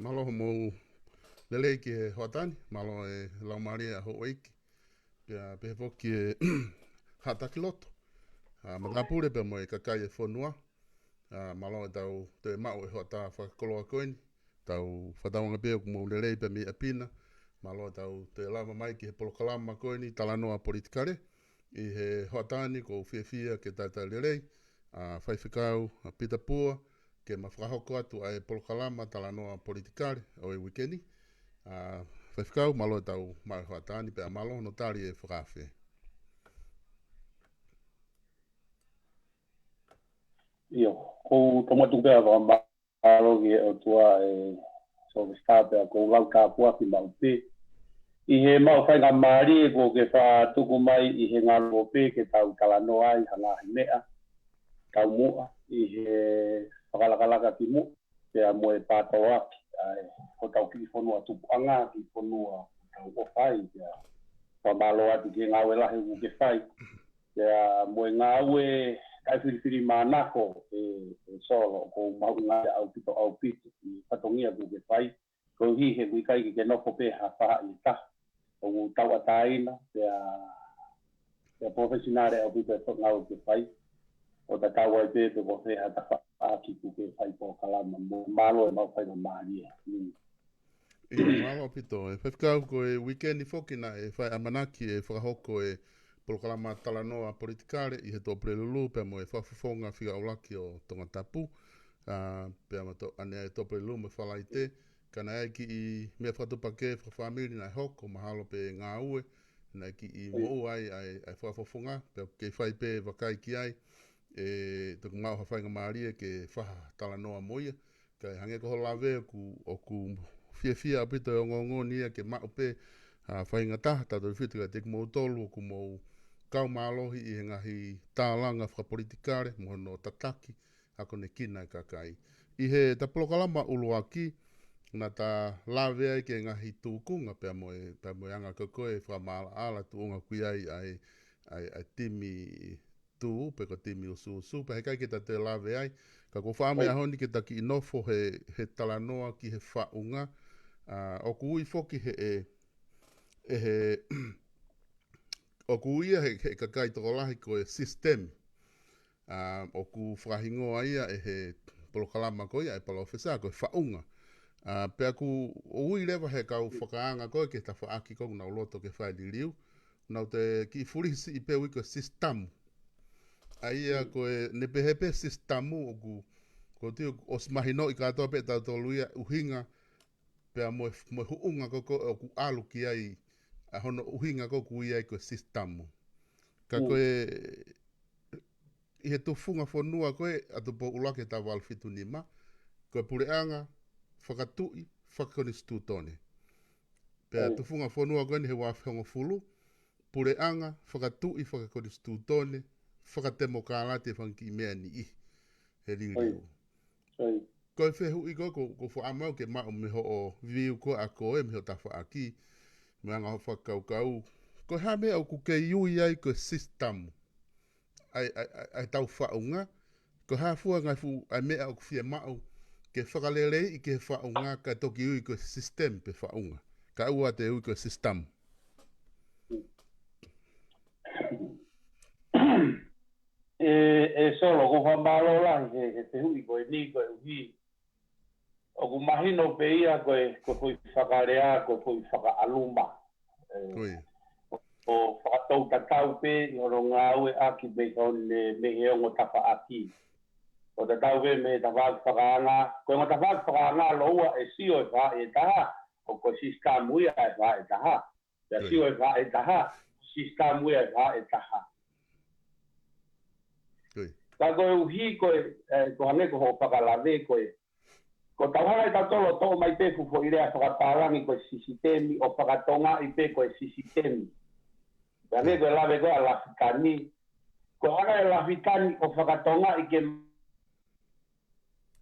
malo mo lele ki e hoatani, malo e laumaria ho eiki. Pea pe foki e hataki loto. Matapure pe mo e kakai e whanua. Malo e tau te mau e hoata whakakoloa koini. Tau whataunga peo kumo lele pe mi apina. Malo e tau te lava mai ki he polokalama koini, talanoa politikare. I he hoatani ko whiawhia ke tata lele. Whaiwhikau, pita pua. Ke mawhakahoko atu ai polokalama talanoa politikare o e wikeni. Whaiwhikau malo e tau mai hoatani pe a malo no tari e whakawhi. Io, ko tomatu pea wa malo ki o tua e so sta pea ko lau ka pua ki mau pe. I he mau whainga maari e ko ke wha tuku mai i he ngaro pe ke tau talanoa ai hanga mea. Tau mua i he whakalakalaka ki mu. Pea mo e pātau aki. Ko tau ki whanua tupu anga ki whanua tau o whai. Pea whamalo atu ki ngā welahe u ke whai. Pea mo e ngā ue kai whiriwhiri mānako e solo ko mau ngā au pito au pito i patongia ku ke whai. Ko hi he wikai ki ke noko pe ha wha i ta. O tau ataina pea profesionare au pito e whangau ke whai. O ta tau ai pe ko he ha ta wha ki ku ke whai po kalama. Mo malo e mau whai no maaria. I malo pito e whewhikau ko e weekendi whokina e whai amanaki e whakahoko e polokalama talanoa politikare i he tō prelulu pea mo e whawhawhonga whiga aulaki o tonga tapu. Pea mato ane e tō prelulu me whalai te. Kana e ki i mea whatupake whawhamiri na hoko mahalo pe ngā ue. Na ki i mou ai whawhawhonga pea ke whai pe wakai ki ai. E tuku mau hawhainga maaria ke whaha talanoa moia. Kai hange ko lawe o ku whiawhia apito e o ngongo nia ke mau pe whainga taha tato whituka te kumou tolu o kumou kau mālohi i he ngahi tālanga whapolitikare mo no tataki ako ne kina e kakai. I he ta polokalama uluaki na ta lawe ai ke ngahi tūkunga pea mo e anga kokoe whamala ala tuunga kui ai timi tū pe ko timi usu pe he kai ke ta te lawe ai ka ko whame ahoni ke ta ki inofo he talanoa ki he whaunga o kui foki he o kuia he kakai toko lahi ko e system. O ku whahingoa ia e he polokalama ko ia e pala ofisa ko e whaunga. Pea ku o ui lewa he kau whakaanga ko e ke ta whaaki ko na uloto ke whai di liu. Nau te ki furisi i peu i ko system. Aia ko e nepehepe systemu o ku ko tio o smahino i katoa pe tau toluia uhinga pea mo huunga ko o ku alu ki ai a hono uhinga ko kui ai ko sistamo. Ka koe i he tufunga whanua koe atu po ulake ta walfitu nima. Koe pureanga, whakatui, whakonistu tone. Pea tufunga whanua koe ni he wawhongo fulu. Pureanga, whakatui, whakonistu tone. Whakatemo kālate whanki mea ni i. He ringreu. Koe whehu i koe ko whaamau ke mao meho o viu koe a koe meho ta whaaki. Meanga ho whakaukau. Ko ha mea o ku kei ui ai ko system. Ai tau whaunga. Ko ha fua ngai fu ai mea o ku whia mao. Ke whakalelei i ke whaunga ka toki ui ko system pe whaunga. Ka ua te ui ko system. Solo ko whamalo la he te hui ko e ni ko e hui. O ku mahino pe ia ko fui whakarea, ko fui whakaaluma. O whakatau tatau pe, i horo ngā ue aki me hone me he ongo tapa aki. O tatau pe me ta whakaanga, ko ngā ta whakaanga loua e sio e wha e taha, o ko sista muia e wha e taha. Pea sio e wha e taha, sista muia e wha e taha. Ka koe uhi koe, ko hange ko ho whakalave koe, ko tauhara i tautolo tō mai pe fufo i rea whakatarangi koe sisitemi o whakatonga i pe koe sisitemi. Ka ne koe lawe koe a lawhikani. Ko hana e lawhikani o whakatonga i ke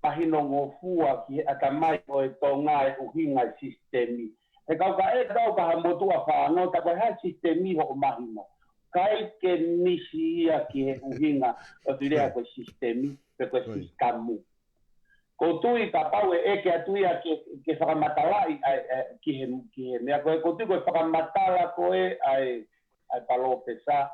mahino ngofua ki atamai o e tonga e uhinga i sistemi. E kauka ha motua whaango, ta koe ha sistemi ho o mahino. Kai ke nisi ia ki he uhinga o tu rea koe sistemi, pe koe sistamu. ko tui ka pau e ke atuia ke whakamatala ki he mea koe ko tui koe whakamatala koe ai palo pesa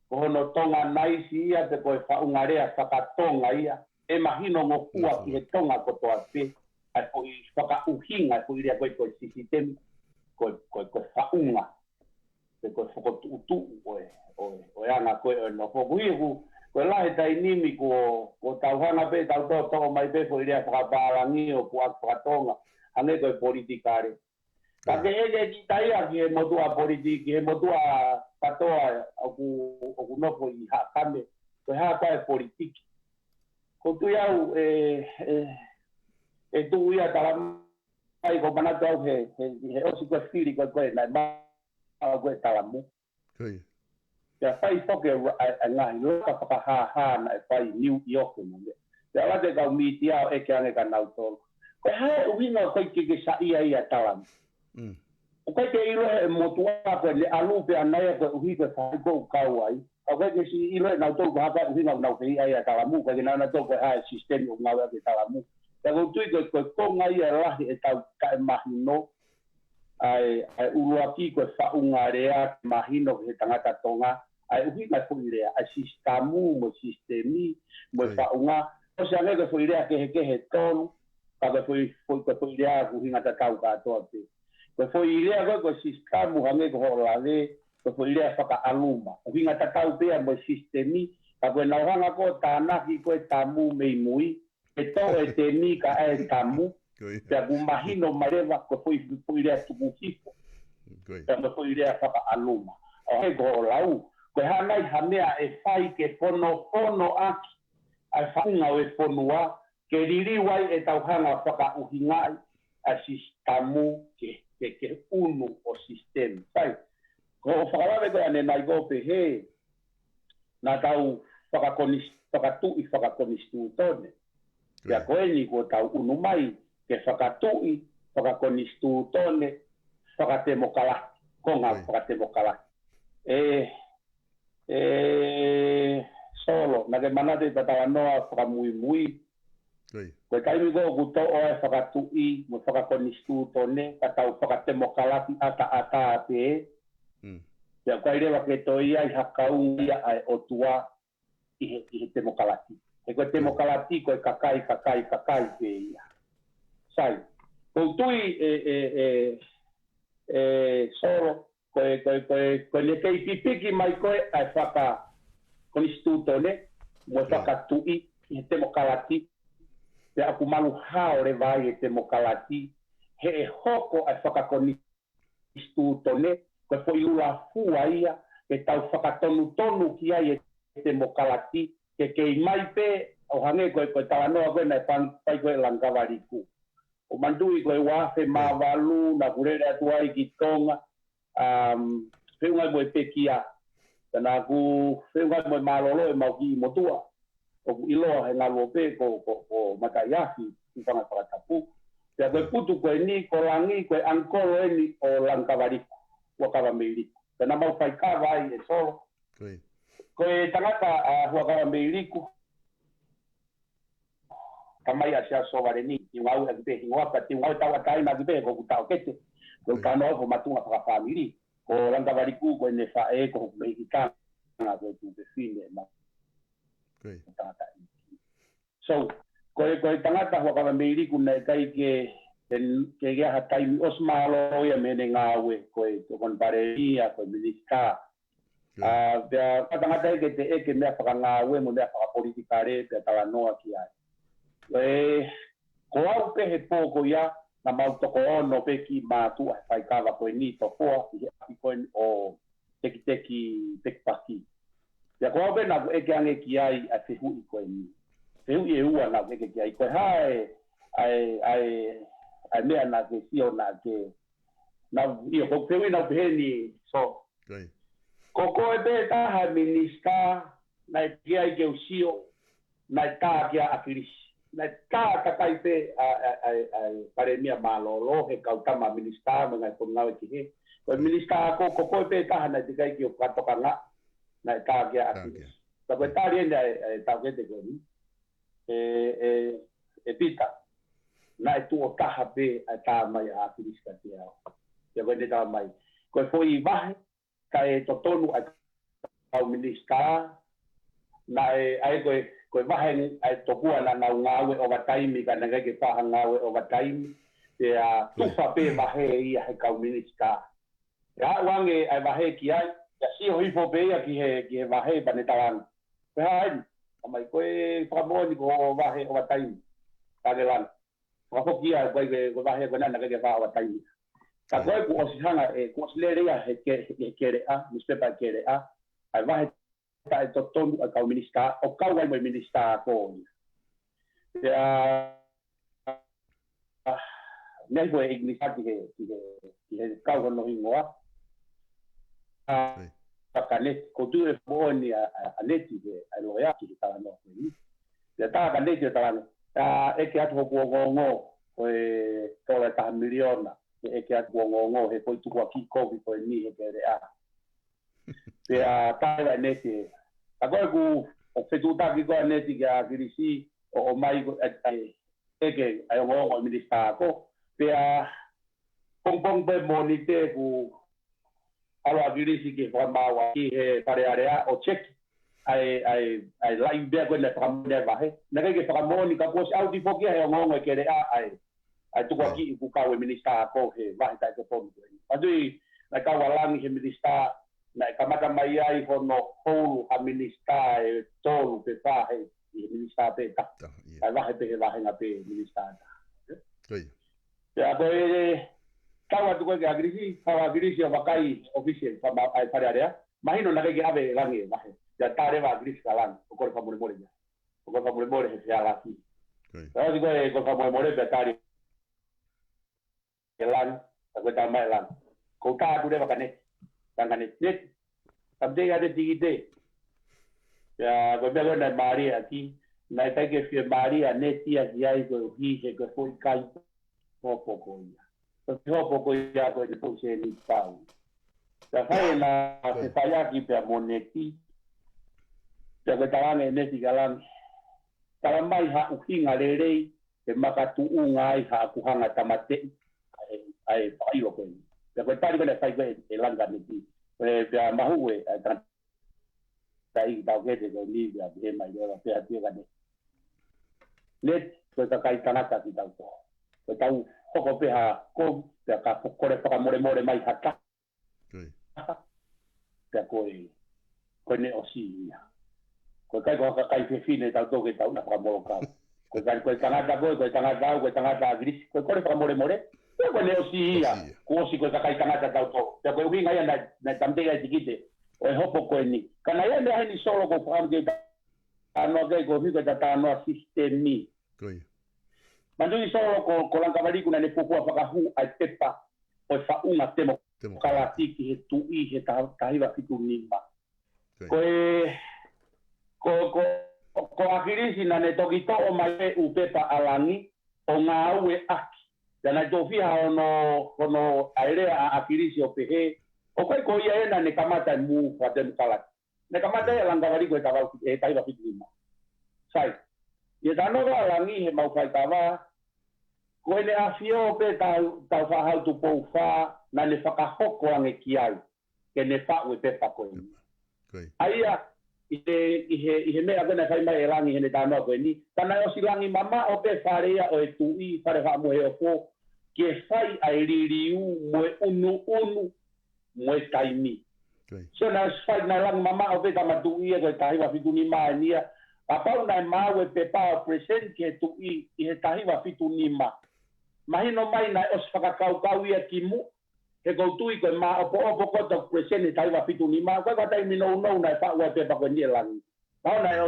ko hono tonga naisi ia te koe whaungarea whakatonga ia e mahino ngofua ki he tonga kotoa pe ai ko i whakauhinga ko i rea koe sisitemi koe whaunga te koe whakotuutu o anga koe o no whakuihu ko lahe tai nimi ko tauhanga pe tau tō mai pe ko irea whakaparangi o puak whakatonga hange koe politikare. Ka ke ege ki taia ki he motua politiki, he motua katoa oku nopo i hakame, ko haka e politiki. Ko tui au e tu ia talamai ko manatu au he osi koe whiri koe nai maa koe talamu. Ia whai toke a ngahi loka whakahaha na e whai New York mo. Ia late kau miti au eke ange ka nau tolu. Koe hae uhinga koe ke sa ia talamu. O koe ke ilohe e motua koe le alupe anaya koe uhi koe whai kou kau ai. O koe ke si ilohe nau tolu haka uhinga nau ke ia talamu. Koe ke nana tolu koe hae sistemi o ngau ake talamu. Ia kou tui koe konga ia lahi e tau ka e mahino. Ai uruaki koe whaungarea mahino he tangata tonga. Ai uhinga fuirea, ai sistamu mo sistemi mo whaunga. O se ange koe fuirea kehe tonu. Ka koe fuirea uhinga tatau katoa pe. Koe fuirea koe sistamu hange koe holale. Koe fuirea whakaaluma. Uhinga tatau pea mo sistemi. Ka koe nauhanga koe tānaki koe tamu mei mui. E to e te ni ka e tamu. Pea kumahino marewa koe fuirea tuku hifo. Pea koe fuirea whakaaluma. O he koe lau. Koe hanai hamea e whai ke pono aki. Ai whaunga o e ponua. Ke ririwai e tauhanga whakauhingai. A sistamu ke unu o sistemi. Sai, ko whakalawe koe ane nai gope he. Nā tau whakatui whakakonistu tone. Kia koe ni ko tau unu mai. Ke whakatui whakakonistu tone. Whakatemokalaki. Konga whakatemokalaki. Solo, na ke manate tatawa noa whakamui. Koe kaimi ko ku to'o e whakatui, mo whakakonistu tone, katau whakatemokalaki ata pe. Pea koe rewa ke toia i hakaungia ai otua i he temokalaki. E koe temokalaki koe kakai pe ia. Sai, kou tui solo, koe ne kei pipiki mai koe ai whaka konistu tone, mo whakatui i he temokalaki. Pea aku malu hao re vai e temokalaki, he e hoko ai whakakonistu tone, koe fo iula fua ia, e tau whakatonu ki ai e temokalaki, ke kei mai pe, au hange koe tawanoa koe nai pai koe langawariku. O mandui koe wafe mawalu, na kurere atuai ki tonga, whiungai moe pekia, tana ku whiungai moe malolo e mau ki motua, o ku iloa he ngā lope ko mataiafi, i whanga whakatapu. Pea koe putu koe ni, ko langi, koe ankolo e ni o langkawariku, wakawa meiriku. Tana mau whaikawa ai e solo. Koe tangata wakawa meiriku, kamai asia sovare ni, i ngau e kipe hingoaka, ti ngau tau atai na kipe, ko ku tau kete, ko tano ofo matunga whakawhamiri. Ko langawariku koe ne whae ko hukumei ki tanga koe tupe whine ma. So, koe tangata wakawa meiriku nei kai ke geha taimi osmalo ia mene ngawe koe tokon pareia, koe minister. Pea tangata eke te eke mea whakangawe mo mea whakapolitikare pea tawa noa ki ai. Ko au pehe pōko ia, na mau toko ono peki mātua whaikawa koe ni tokoa i he api koe o teki paki. Ia ko au pena eke ange ki ai a whihui koe ni. Whihui e ua na eke ki ai. Koe hae ai mea na ke sio na ke ia ko whihui na pehe ni so. Ko koe pe taha minister na ki ai ke usio na taha ki a akirisi. Na tā kakai pe paremia malolo he kautama minister me ngai kongawe ki he. Koe minister ko koe pe taha na tikai ki o katokanga na tā kia akirisi. Ta koe tā rienda e tau kete koe ni. e pita na e tu o taha pe a tā mai a Filiska te au. Ia koe ne tā mai. Koe foi I wahe, ka e to tonu a kau minista, na e ai koe wahe ai tokua na nau ngawe overtime, ka ngai ke paha ngawe overtime, te a tufa pe wahe ia he kau minista. Ia wange ai wahe ki ai, ia si o hifo pe ia ki he wahe bane tawana. Koe hae, amai koe whakamoni ko wahe overtime, kage lana. Wahokia koe wahe koe nana kage wahe overtime. Ka koe ku osihanga e ku osilerea he kere a, mispepa kere a, ai wahe ta e totonu a kau minista, o kau ai mai minista ko. Ia, nei koe ignisa ki he kau hono hingoa. Kakaneti, ko tu e fōni a neti a loea ki tala no koe. Ia tā kaneti o tala no. Eke atu hoku o ngongo, koe tola taha miliona. Eke atu o ngongo, he koe tuku a ki kovi koe ni he kere a. Pea tāra neti. A koe ku o whetutaki koe neti ki a kirisi o mai eke ai o ngongo i minista ako. Pea pongpong pe monite ku alo a kirisi ki whamawa ki he parearea o cheki. Ai lai bea koe na whakamone wahe. Naka ke whakamoni ka kose au ti whokia he o ngongo e kere a ai tuku a ki I kukau e minista ako he wahe tai te ponu koe. Adui na kawalangi he minista na kamata mai ai hono holu a minista e tolu pe whahe I minista pe ta. Ai wahe pe he wahe nga pe minista ta. Pea koe kawa tu koe ke agrisi, kawa agrisi o wakai official ai parearea. Mahino na ke ave langi wahe. Ya tarewa agrisi ka langi, o kore whamure more ya. O kore whamure more he whia laki. Pea tu koe whamure more pe tari ke langi, ta koe ta mai langi. Ko ta tu rewa ka neti. Tanga neti. Tamte ya te tiki te. Pea koe mea koe na Maria aki. Na e taike whia Maria neti a ki ai koe hi he koe fui kai hopo koe ia. Koe hopo koe ia koe te pose e ni tau. Pea whae na te whaiaki pea mo neti. Pea koe talange neti ka langi. Tala mai ha uhinga rerei. He makatu unga ai ha akuhanga tamatei. Ai whaio koe. Pea koe tari koe na whai koe e langa neti. Pea mahu e tai tau kete koe ni pea he mai rewa pea tia ka neti. Neti koe ka kai tanaka ki tau koe. Koe tau hoko peha kou, pea ka kore whakamore mai hata. Pea koe ne o si ia. Koe kai koe kai whiwhine tau toke tau na whakamoro kau. Koe tangata koe tangata agrisi, koe kore whakamore. Pea koe ne o si ia, ko osi koe kai tangata tau toke. Pea koe uhinga ia na tamtega I tikite, oe hopo koe ni. Kana ia mea heni solo ko whakamke anoa kei ko whiko ta anoa sistemi. Mandui solo ko langkawariku na ne pupua whakahu ai pepa o whaunga temo kalatiki he tui he tahiwa fitu nima. Ko akirisi na ne toki to o mai u pepa alangi o ngā ue aki. Tēnā tōwhia hono airea a akirisi o pehe. O koe ko ia ena ne kamata mu whatenu kalaki. Ne kamata e langkawariku e tahiwa fitu nima. Sai. Ia tanoga alangi he mau whai kawa, koe ne awhio pe tau whahau tu pou wha, na ne whakahoko ange ki ai, ke ne whau e pepa koe ni. Aia, I he mea kena whai mai e langi he ne tanoa koe ni, tana o si langi mama o pe wharea o e tui, whare wha mohe o po, ke whai ai ririu moe unu, moe taimi. So na whai na langi mama o pe tamatui e koe tahiwa fitu ni maa nia, a pau nai mau e pepa o present ke tu I he tahiwa fitu nima. Mahino mai nai os whakakau ia ki mu, he koutui koe maa opo kota present he tahiwa fitu nima, koe kata I minou nai whau e pepa koe nie langi. Mau nai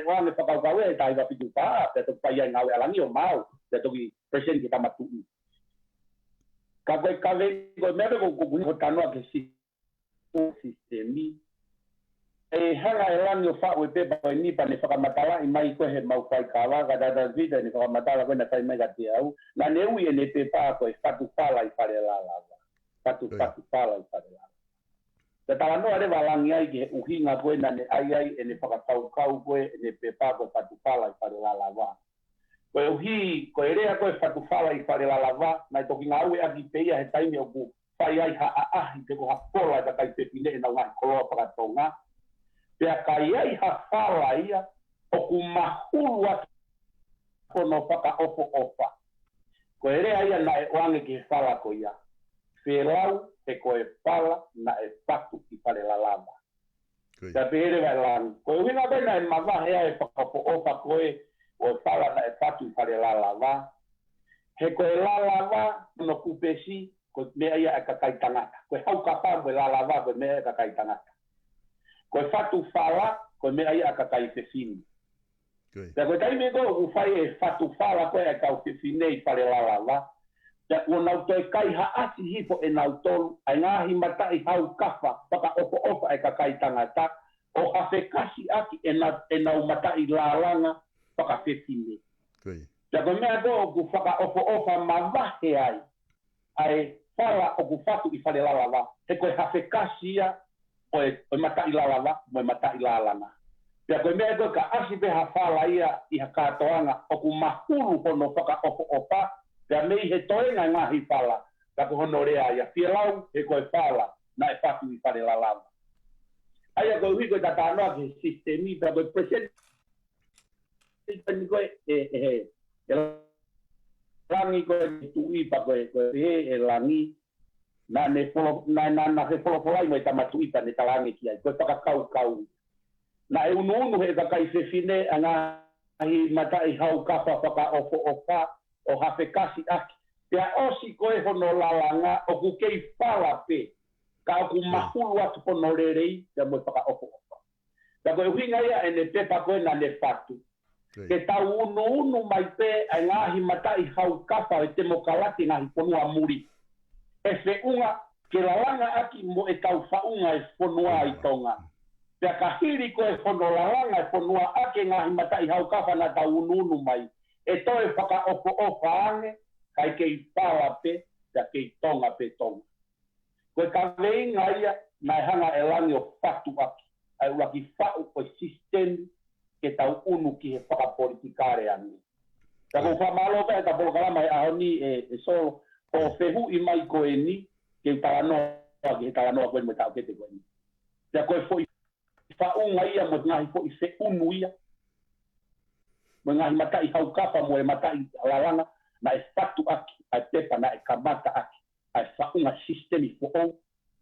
wange whakakau ia he tahiwa fitu paa, te toki pai ai ngau e langi o mau, te toki present ke tamatu I. Ka koe kawe, koe mea koe kukuni ko tanoa ke sistemi, e hanga e langi o whau e pepa koe nipa ne whakamatala I mai koe he mau whai kawa, ka tata vita ne whakamatala koe na kai mai ka te au, na ne ui e ne pepa koe whatu whala I whare lalawa. Whatu whala I whare lalawa. Te tala noa rewa langi ai ke uhinga koe na ne ai e ne whakatau kau koe e ne pepa koe whatu whala I whare lalawa. Koe uhi, koe rea koe whatufala I whare la lava, nai toki ngā ue aki peia he taimi o ku whai ai ha ahi te ko hapola e kai te pine e nau ngai koloa whakatonga. Pea kai ai ha whala ia o ku mahulu atu kono whaka opo opa. Koe rea ia na e oange ki he whala ko ia. Whelau e koe whala na e whatu I whare la lava. Pea pehere vai langi. Koe uhinga bena e mawahea e whakaopo opa koe o whala na e whatu I whare la lava. He koe la lava no kupesi ko mea ia e kakai tangata. Koe hau ka pā koe la lava koe mea e kakai tangata. Koe whatu whala koe mea ia e kakai whewhini. Pea koe taime ko u whai e whatu whala koe e kau whewhine I whare la lava. Pea ua nau toi kai ha asi hipo e nau tolu ai ngahi matai hau kafa whaka opo opa e kakai tangata o hawhe kasi aki e nau matai la langa whaka whewhine. Pea koe mea ko ku whaka opo opa mawahe ai whala o ku whatu I whare la lava. He koe hawhe kasi ia o matai la lava mo e matai la langa. Pea koe mea koe ka asi peha whala ia I ha kātoanga o ku mahulu hono whaka opo opa pea mei he toenga ngahi whala ka ko hono rea ia whialau he koe whala na e whatu I whare la lava. Aia koe hui koe tatanoa ke sistemi pea koe present koe e langi koe tui pa koe e langi na ne folo na he folo mo tamatui pa ne talangi ki ai koe kau na e unu he kai se fine anga ai matai hau kafa whaka opo opa o hawhe kasi aki pea osi koe hono lalanga o ku kei whala pe ka o ku mahulu atu hono rerei pea mo whaka opo opa pea koe huinga ia e ne pepa koe na ne whatu ke tau unu mai pe ai ngahi matai hau kafa e te mokalati ngahi ponua muri. E whiunga ke lalanga aki mo e tau whaunga e whanua I tonga. Pea ka hiri ko e whono lalanga e whanua ake ngahi matai hau kafa na tau unu mai. E toe whaka opo opa ange kai kei whala pe pea kei tonga pe tonga. Koe ka veinga ia nai hanga e langi o whatu aki. Ai waki whau o sistemi ke tau unu ki he whakapolitikare ani. Ka ko whamalo ka e ta polokalama e ahoni e solo o whehu I mai koe ni ke talanoa ki he talanoa koe mo tau kete koe ni. Pea koe fo I whaunga ia mo ngahi fo I se unu ia. Mo ngahi matai hau kapa mo e matai lalanga na e whatu aki ai pepa na e kamata aki ai whaunga sistemi fo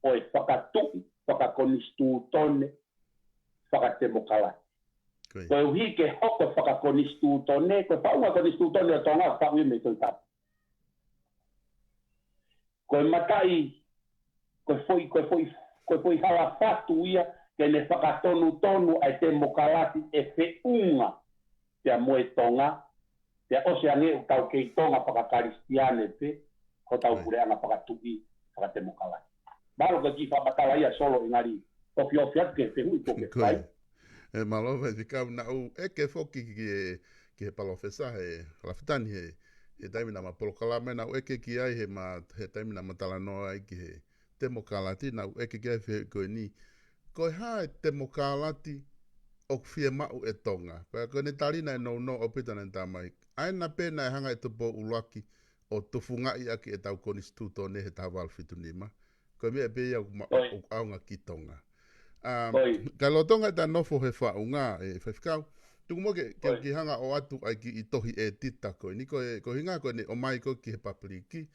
o e whakatui, whakakonistu tone, whakatemokalati. Koe uhi ke hoko whakakonistu tone, koe whaunga konistu tone o tonga whaui me koe tapu. Koe matai, koe foi hala whatu ia, ke ne whakatonu ai te mokalati e whiunga pea moe tonga, pea ose ange u tau kei tonga whakakaristiane pe, ko tau pureanga whakatui whakate mokalati. Maro ka ki whamatala ia solo ingari, ofi atu ke whiu I toke whai. E malofa e whikau na u e ke whoki ki he palofesa he lafitani he taimi na mapolokalame na u eke ki ai he taimi na matalanoa ai ki he temokalati na u eke ki ai whie koe ni. Koe hae temokalati o whie mau e tonga. Pea koe ne tarina e no o pita na tamai. Aina pēna e hanga e tupo uluaki o tufungai aki e tau konistuto ne he tawal fitu nima. Koe mea pēia o aunga ki tonga. Ka lotonga e ta nofo he whaunga e whewhikau. Tuku mo ke ki hanga o atu ai ki I tohi e tita koe. Ni koe hinga koe ne o mai koe ki he papiriki,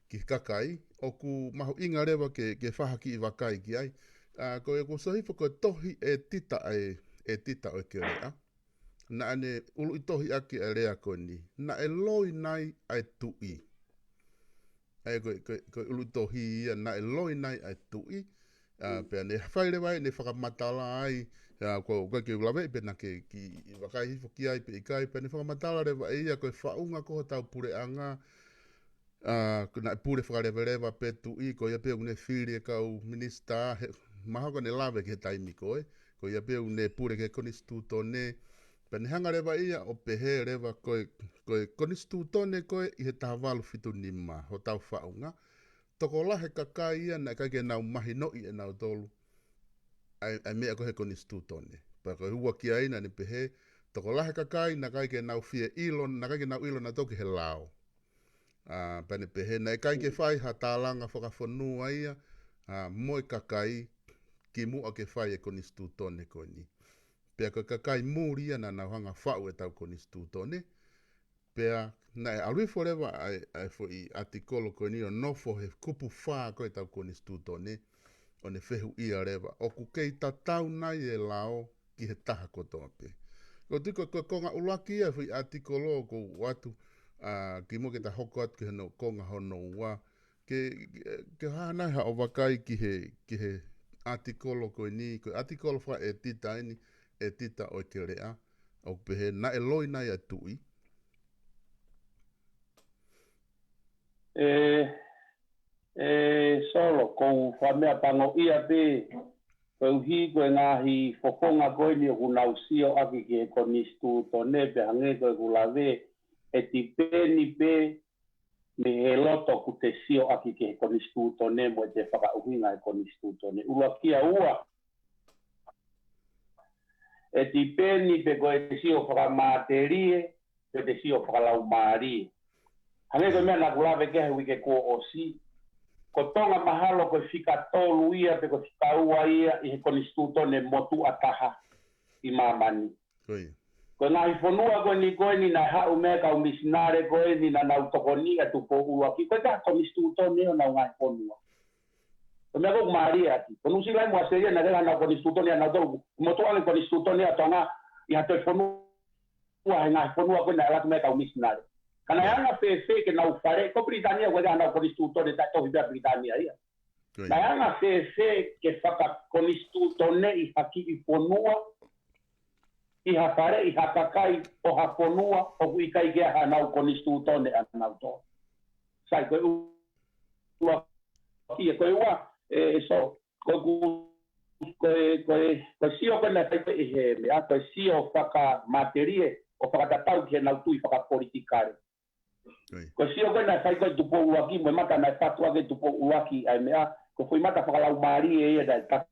ki kakai. O ku mahu inga rewa ke whaha ki I wakai ki ai. Koe ko sohifo koe tohi e tita o ke rea. Na ane ulu I tohi aki e rea koe ni. Na e loi nai ai tui. Ai koe ulu tohi ia na e loi nai ai tui. Pea ne whaire wai, ne whakamatala ai, koe ke ulawe, pe na ke I wakai hifo ki ai, pe I kai, pe ne whakamatala rewa e ia, koe whaunga koho tau pure anga, na pure whakarewa rewa pe tu I, koe ia pe une whiri e kau minista, maha ko ne lawe ke taimi koe, koe ia pe une pure ke konistuto ne, pe ne hanga rewa ia, o pe he rewa koe konistuto ne koe, I he tahawalu fitu nima, ho tau whaunga, toko lahe kakai ia na kai ke nau mahi noi e nau tolu. Ai mea kohe konistu tone. Pa koe hua ki aina ni pehe, Toko lahe kakai na kai ke nau fie ilo, na kai ke nau ilo na toki he lao. Pane pehe na e kai ke whai ha tālanga whakawhanua ia, moi kakai ki mua ke whai e koni stūtone koni. Pea ka kakai mūria na nau hanga whau e tau koni stūtone. Pea na e arui forewa ai fo i atikolo koni o nofo he kupu whaa koe tau koni stūtone. O ne whehu ia rewa. O ku kei tatau nai e lao ki he taha kotoa pe. Ko tiko ko konga ulaki ia fui atikolo ko watu ki mo ke ta hoko atu ki he no konga hono ua. Ke hana ha o wakai ki he atikolo ko ni ko atikolo fa e tita ini e tita o te rea. O pehe na e loi nai atui. Solo ko whamea pango ia pe koe hi koe ngahi fokonga koe ni kunau sio aki ki e konistu tone pe hange koe kulawe e ti peni pe me he loto ku te sio aki ki e konistu tone mo te whakauhinga e konistu tone. Ua kia ua e ti peni pe koe te sio whakamaterie pe te sio whakalaumarie. Hange koe mea na kulawe kehe wike ko o si ko tonga mahalo ko fika tolu ia pe ko fika ua ia I he konistutone motu ataha I mamani. Ko nga ifonua ko ni na hau meka umisinare ko ni na nautokoni atu po ua ki ko ta konistutone o na nga ifonua. Ko mea ko maria ati. Ko nusi lai mua seria na rega na konistutone na tolu. Motu ale konistutone atonga I ha te fonua nga ifonua ko na alatu meka umisinare. Kana yanga fefe ke na ufare ko Britania ko na konistutone ta to hibia Britania ia. Na yanga fefe ke faka konistutone I haki I fonua I hapare I hakakai o haponua o ikai ke ha na konistutone ana to. Sai ko ua ki ko ua so ko sio ko na sai he me a ko sio faka materie o faka tau ke na tu faka politikare. Ko sio ko na sai ko tupo uaki mo mata na fatua ke tupo uaki ai mea ko foi mata whakalau mari e da ta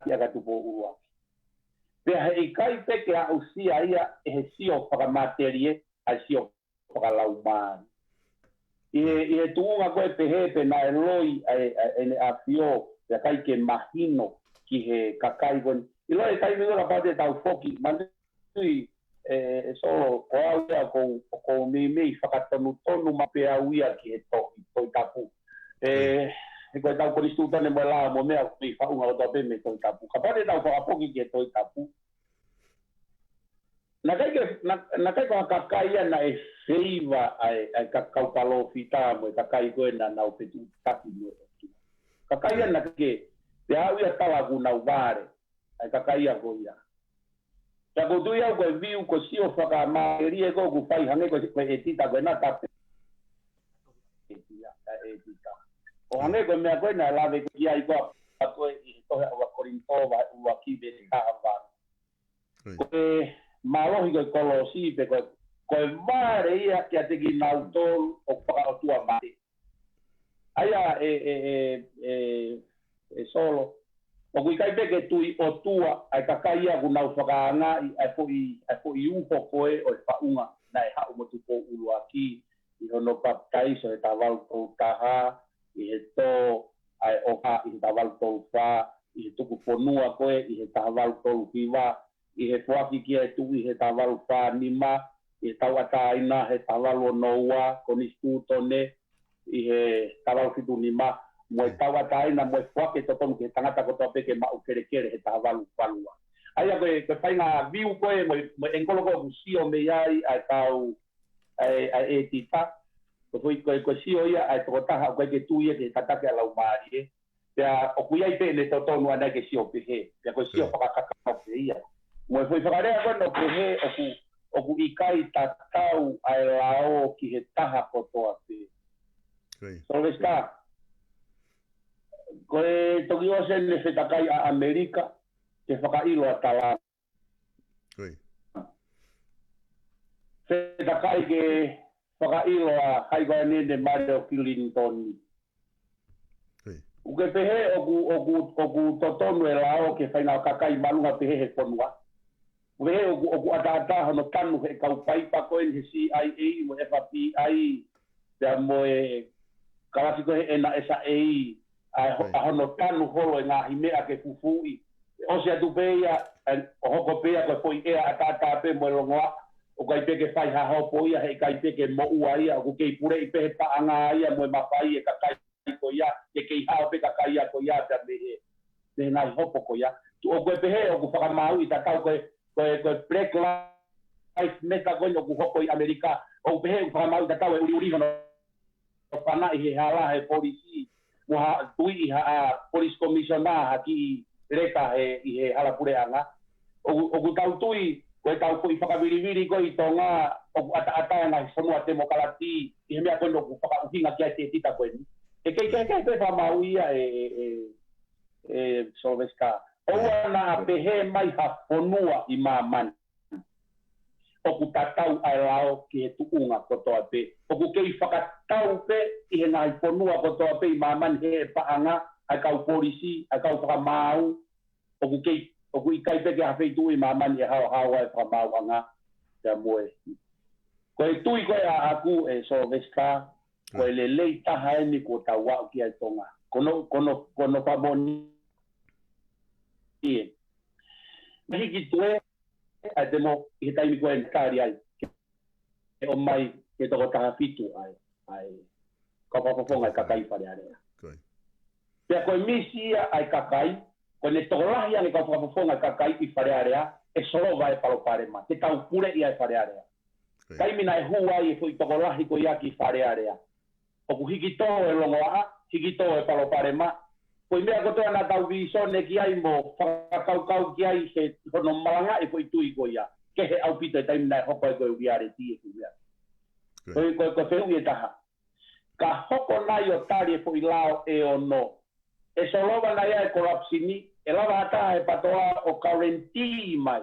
ia ka tupo uaki. Pe he kai pe ke a usia ia he sio whakamaterie ai sio whakalau mari. I tuunga koe pe he pe na eloi ai a fio ya kai ke mahino ki he kakai kon. I loe kai me ora pate tau foki mandui solo ko auia ko me whakatonu ma pe auia ki he toi tapu. Ko tau konistutone mo la mo mea ki whaunga o tope me toi tapu. Ka pate tau whakapoki ki he toi tapu. Na kai ko kakai ana e feiva ai kakau palo fita mo kakai ko na na petu taki mo. Kakai ana ke te auia tala ku na vare ai kakai ko ia. Ta ko tu ia ko viu ko sio whaka maerie ko ku whai hange ko e tita ko na tape. O hange ko mea koe na lawe ko ia I ko a koe I tohe awa korinto ua kibe ni kahava. Koe malohi ko kolosi pe koe vare ia kia teki nautol o whakaotua mate. Aia solo. O kui kai peke tui o tua ai kakai ia ku nau whakaanga ai po I uho koe o I whaunga na e hau motu po uluaki I hono papai so e tawal tau taha I he tō ai oha I he tawal tau wha I he tuku ponua koe I he tawal tau hiwa I he fuaki kia e tu I he tawal wha nima I he tawataina he tawal o noua konistutone I he tawal fitu nima mo tawa taina mo fuake to tom ke tangata ko tope ke ma ukere kere he tavalu palua aya ko fainga viu ko mo enkolo ko sio me ai ai tau ai tita ko foi ko sio ia ai to taha ko ke tu ia ke tata ke lau mari ya o ku ia pe ne to no ana ke sio pe he ya ko sio pa ka ia mo foi fakare ko no pe he o ku ikai tatau ai lao ki he taha ko to ape so está koe toki o se ne whetakai a Amerika te whakailo a tala. Whetakai ke whakailo a haigoa nene Mario Clinton. Uke pehe oku totonu e lao ke whaina kakai malunga pehe he konua. we o ata no tanu he kau pai pa ko en CIA mo FBI ya mo e kalasi ko e na esa e a no tanu holo nga himea ke fufui o se atu peia o hoko peia ko foi e ata pe mo longa o kai pe ke fai ha ho poia he kai pe ke mo uai o ke pure i pe pa anga ia mo mapai e ka kai ko ia ke ha pe ka kai ko ia ta me na hopo ko ia tu o ko pe he o ko fa mau i ta ka ko Black Lives Matter ko no ko i Amerika o pe he fa mau ta ka uri uri no pana i hala he polisi mo ha tui ha police commissioner aki reta he hala pure anga o ku tau tui ko tau ko i whakawiriwiri ko i tonga o ata nga somua te mokalati i mea ko no ku whakauhinga kia te tita koe ni e kei pe whamau ia Solveska o ana pehe mai ha fonua i mamani o ku tatau ai lao ki he tuunga kotoa pe o ku kei whakatau pe i he ngai fonua kotoa pe i mamani he paanga ai kau polisi ai kau whakamau o ku kei o ku ikai pe ke hawhei tui mamani e hao ai whamau anga te moe ko e tui koe a aku e Solveska ko e le lei taha eni ko tau wau ki ai tonga kono whamoni ie mihi ki tue a te mo i he taimi koe nkari ai e o mai ke toko taha fitu ai ka papafonga ai kakai whare area pia koe misi ai kakai ko ne tokolahi ane ka papafonga ai kakai i whare area e solova e paloparema te tau pure i ai whare area taimina e huai e fui tokolahi ko iaki whare area o ku hiki tō e longoa hiki tō e paloparema Koe mea kotoa na tau visone ki ai mo whakakaukau ki ai he hono malanga e koe tui koe ia. Ke he au pita e taimina e hoko e koe uiare ti e koe mea. Koe wheu e taha. Ka hoko nai o tari e koe lao e o no. E solova nai e korapsini, e lava hata e patoa o kaurenti mai.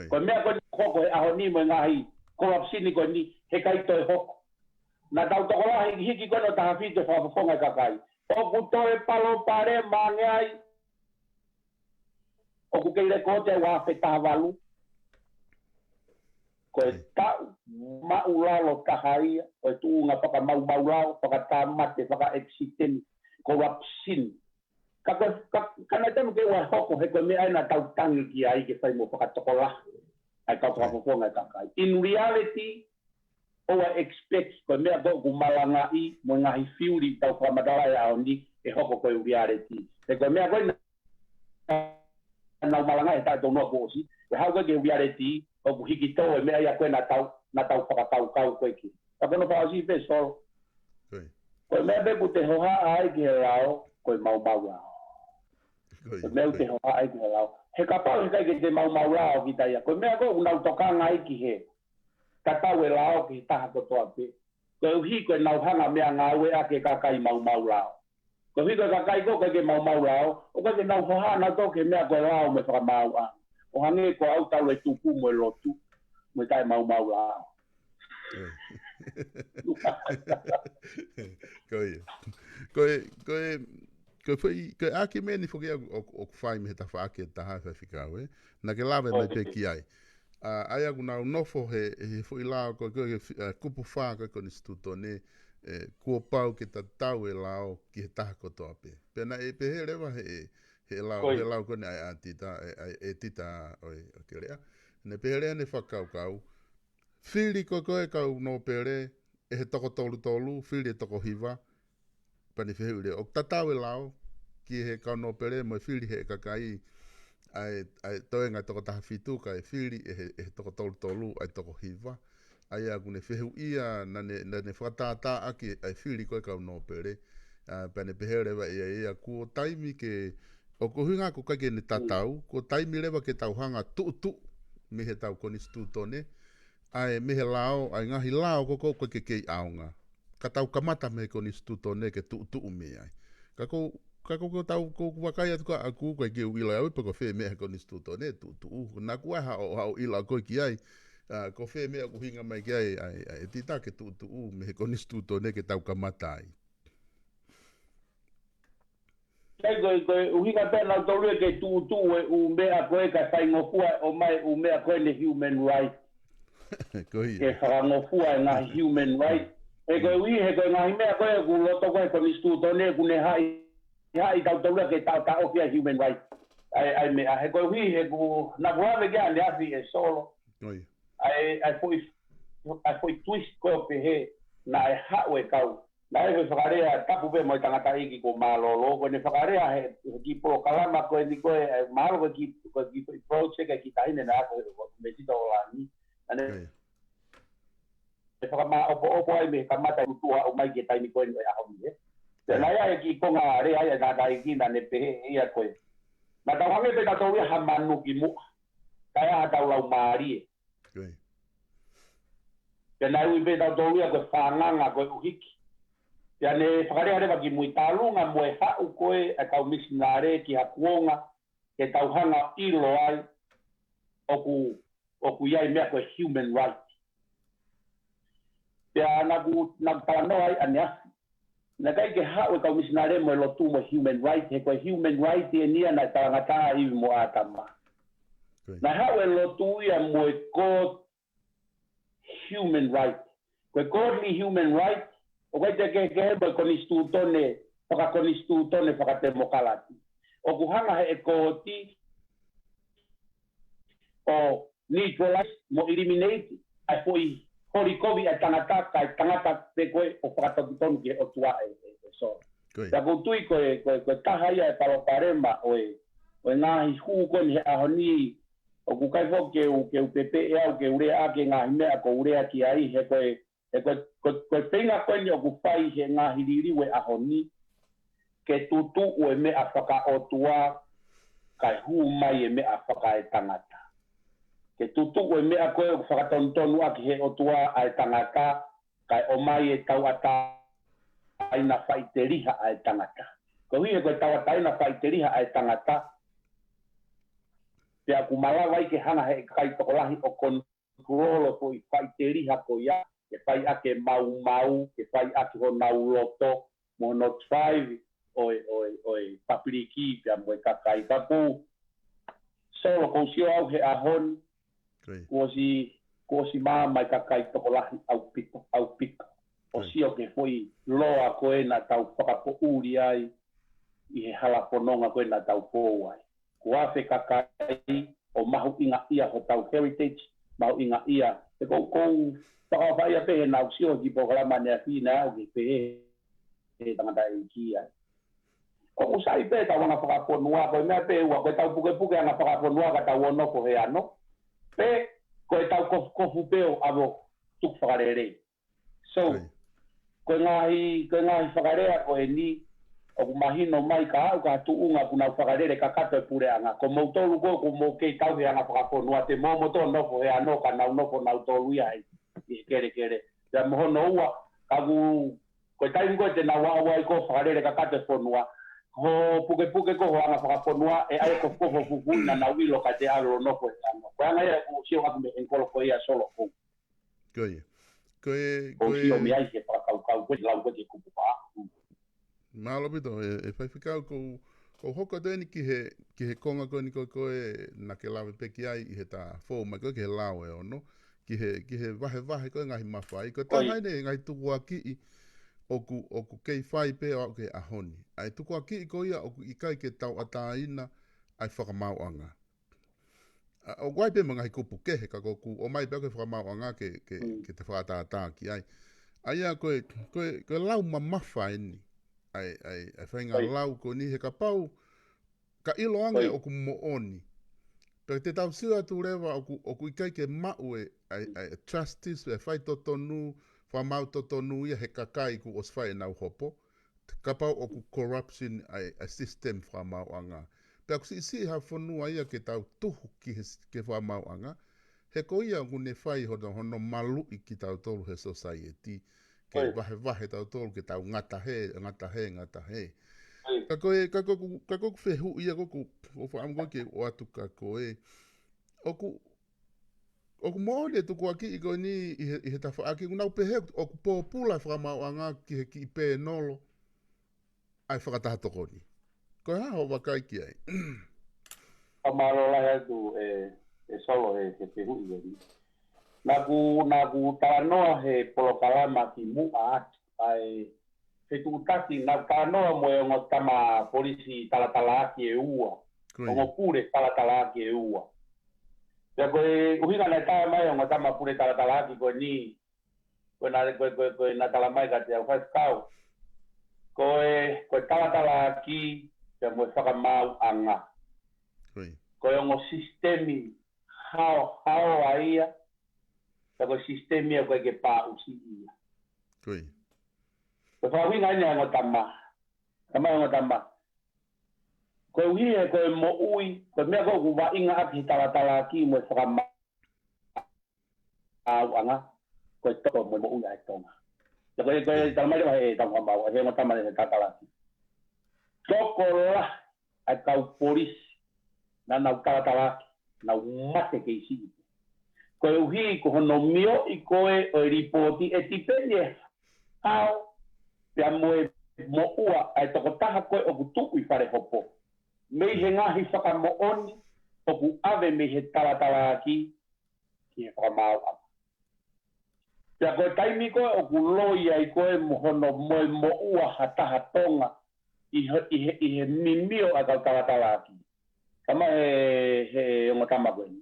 Koe mea koe hoko e aho ni mo e ngahi korapsini koe ni he kaito e hoko. Na tau tokolahi hiki koe no taha fito whakafonga kakai. O ku toe palo pare mangai o ku keire kote wa feta valu ko ta ma ulalo kahai o tu nga paka mau lao paka tamate paka exiten corruption kana temu ke wa hoko he ko me ai na tau tangi ki ai ke fai mo paka tokola ai ka paka fonga kakai in reality o expect ko mea ko kumalanga I mo ngahi fiuri tau whamadara e aondi e hoko koe reality. E ko mea koe na malanga e tātou noa kōsi, e hau koe ke reality o ku hiki tau e mea ia koe na tau whakatau kau koe ki. Ka kono whaasi pe sol. Koe mea pe ku te hoha ai ki he rao, koe mau rao. Koe mea te hoha ai ki he rao. He kapau he kai ke te mau rao ki taia. Koe mea koe unau tokanga ai ki he. Ka tau e lao ki taha kotoa pe. Koe uhi koe nau hanga mea ngā ue ake kakai mau lao. Koe uhi koe kakai koe ke mau lao, o koe ke nau hoha na toke mea koe lao me whakamau a. O hange koe au tau e tupu mo e lotu, mo e kai mau lao. Koe ake meni whoki o whai me he ta whaake e taha whikau e. Na ke lawe mai pe ki ai. Ai aku nau nofo he fui lao ko kupu wha ko ni stutone kua pau ke tatau e lao ki he taha kotoa pe. Pena e pe he rewa he lao ko ni ai tita e tita o ke rea. Ne pe he rea ne whakaukau. Whiri koe kau no pere e he toko tolu, whiri e toko hiva. Pani whiri rea. O tatau e lao ki he kau no pere mo whiri he kakai ai toe ngai toko taha fitu ka e whiri e toko tolu ai toko hiva ai aku ne whehu ia na ne whakatata aki ai whiri koe kau no pere pene pehere wa ia ko taimi ke o ko hunga ko kake ne tatau ko taimi rewa ke tau hanga tu me he tau koni stutone ai me he lao ai ngahi lao ko ke kei aonga ka tau kamata me koni stutone ke tu me ai ka ko tau ko wakai atu ka aku ko ke wila au poko fe me ko nistuto ne tu na ku ha o ila ko ki ai ko fe me ko hinga mai ki ai tita ke tu me ko nistuto ne ke tau ka matai ko uhinga pena tolu ke tu u mea ko ka sai ngofua o mai u mea ko le human right ke ngofua na human right e ko wi he ko na mea ko ku lo to ko ni stu to ne ku ne hai ka tolu ke ta o human right ai me he ko wi he ku na boa ve ga le afi e solo ai foi twist ko pe he na e ha we kau na e whakarea tapu pe mo tangata iki ko malolo ko ne whakarea he ki pro kalama ko ni ko malo ko ki project ki taine na ko me ti to la ni ane e whakama opo ai me kamata tua o mai ki taine ko ni a homi e na ia ki ko nga re ai na dai ki na ne pe ia ko na ta wange pe ta to ia hamanu ki mu kaya hata ula umari e na ui pe ta to ia ko whanganga ko uhiki ya ne whakarea rewa ki mui tālunga mo e hau koe e kau misinare ki hakuonga ke tauhanga ilo ai oku iai mea koe human right. Pea nagu tāno ai ane asi. Na kai ke hau e kau misinare mo e lotu mo human right, he koe human right e nia na tāngata iwi mo atama. Na hau e lotu ia mo e code human right. Koe codely human right o kai te ke bo konistutone whakatemokalati. O kuhanga he e kohoti o neutralize mo eliminate ai foi horikovi a tangata te koe o whakatotonu ke o tua e so. Ta kutui koe taha ia e paloparema o ngahi huu koe ni he ahoni o kukai fo ke upepe e au ke urea ke ngahi mea ko urea ki ai he koe ko tenga ko ni o fai he nga hiririwe a honi ke tutu o me afaka o tua kai hu mai me afaka e tangata ke tutu o me a ko faka tontonu a he o tua a tangata kai o mai e tau ata aina faiteriha a tangata ko hi ko tau ata aina faiteriha a tangata pe akumala wai ke hana he kai tokolahi o kontrolo ko faiteriha ko ya ke fai ake mau ke fai ake ho nau loto mo no five oi papiriki pia mo kakai tapu solo ko sio au he ahon ko si mai kakai tokolahi au pito o sio ke foi loa ko na tau whakapo uri ai i he halapononga ko na tau po ai ko afe kakai o mahu inga ia ho tau heritage mahu inga ia te ko Taka whai a pehe nau sio ki programa nea whina au ki pehe e tangata e kia. Ko usai pehe tau wana whakaponua, koe mea pehe ua, koe tau puke anga whakaponua ka tau ono ko he ano. Pe, koe tau kofu peo avo tuk whakarere. So, koe ngahi whakarea koe ni, o kumahino mai ka au ka tuunga kuna whakarere ka kato e pure anga. Ko mautolu ko mo kei tau he anga whakaponua, te momo to nofo he ano ka nau nofo nau tolu ia hei. Kere ya mohono ua kagu ko tai ko te na wa ko fare ka ka te fonua ho puke ko anga fa fonua e ai ko fufu na wilo ka te alo no ko ano ko anga ya ko sio ka me en ko ia solo ko sio mi ai ke pa ko la ko te ku pa malo pito e fai ficar ko hoko teni ki he konga ko ni ko e na ke lave peki ai i he ta fo ma ko ke lawe ono ki he vahe ko ngahi mawhai. Ko tā haine ngai tuku a ki oku kei whai pe o ke ahoni. Ai tuku a ki ko ia oku i kai ke tau ataina ai whakamauanga. O guai pe mga hi kupu kehe ka koku o mai pe ke whakamauanga ke te whakatata ki ai. Ai a koe lau mawhai ni. Ai whainga lau ko ni he ka pau ka ilo ange oku mooni. Pero te tau sila tu rewa oku ikai ke mau ai justice e whai totonu, whamau totonu ia he kakai ku os whai nau hopo. Ka pau oku corruption ai system whamau anga. Pero ku si ha whanua ia ke tau tuhu ke whamau anga. He ko ia ngune whai hono malu i ki tau tolu he society. Ke wahe tau tolu ke tau ngata he. Ka koku whehu ia koku o whaamgo ke o atu ka koe. Oku moone tuku aki i koe ni i he tawha aki unau pehe oku pōpula whakamau anga ki he ki i pē nolo ai whakataha toko ni. Ko ha ho wakai ki ai. Amaro la tu solo te hui ni. Nagu tanoa he polokalama ki mua ai he tutaki na tanoa mo ngo tama polisi talatala ki e ua. Ngo pure talatala ki e ua. Ya ko uhinga na ta mai ngo tama pure talatala ki ko ni ko na tala mai ka te fa skau. Ko talatala ki te mo saka mau anga. Ko ngo sistemi how aia ko sistemi ko ke pa usi ia. Ko fa winga nya ngo tama. Ngo tama. Ko wi ko mo ui ko me ko va inga aki talatala ki mo saka mau anga ko to mo ui ai tonga. Ko tama le tama mau he ngo tama le talatala ki. Tokola ai kau polis na talatala na mate ke isi. Ko uhi ko no mio I ko e ripoti e tipene au ya mo ua ai to taha ko o kutu I fare hopo me he ngahi saka mo oni o ku ave me he talatala ki e famau ya ko taimi ko o ku loi ai ko e mo ua hata tonga I he mimio a talatala ki kama he ngotama ko ni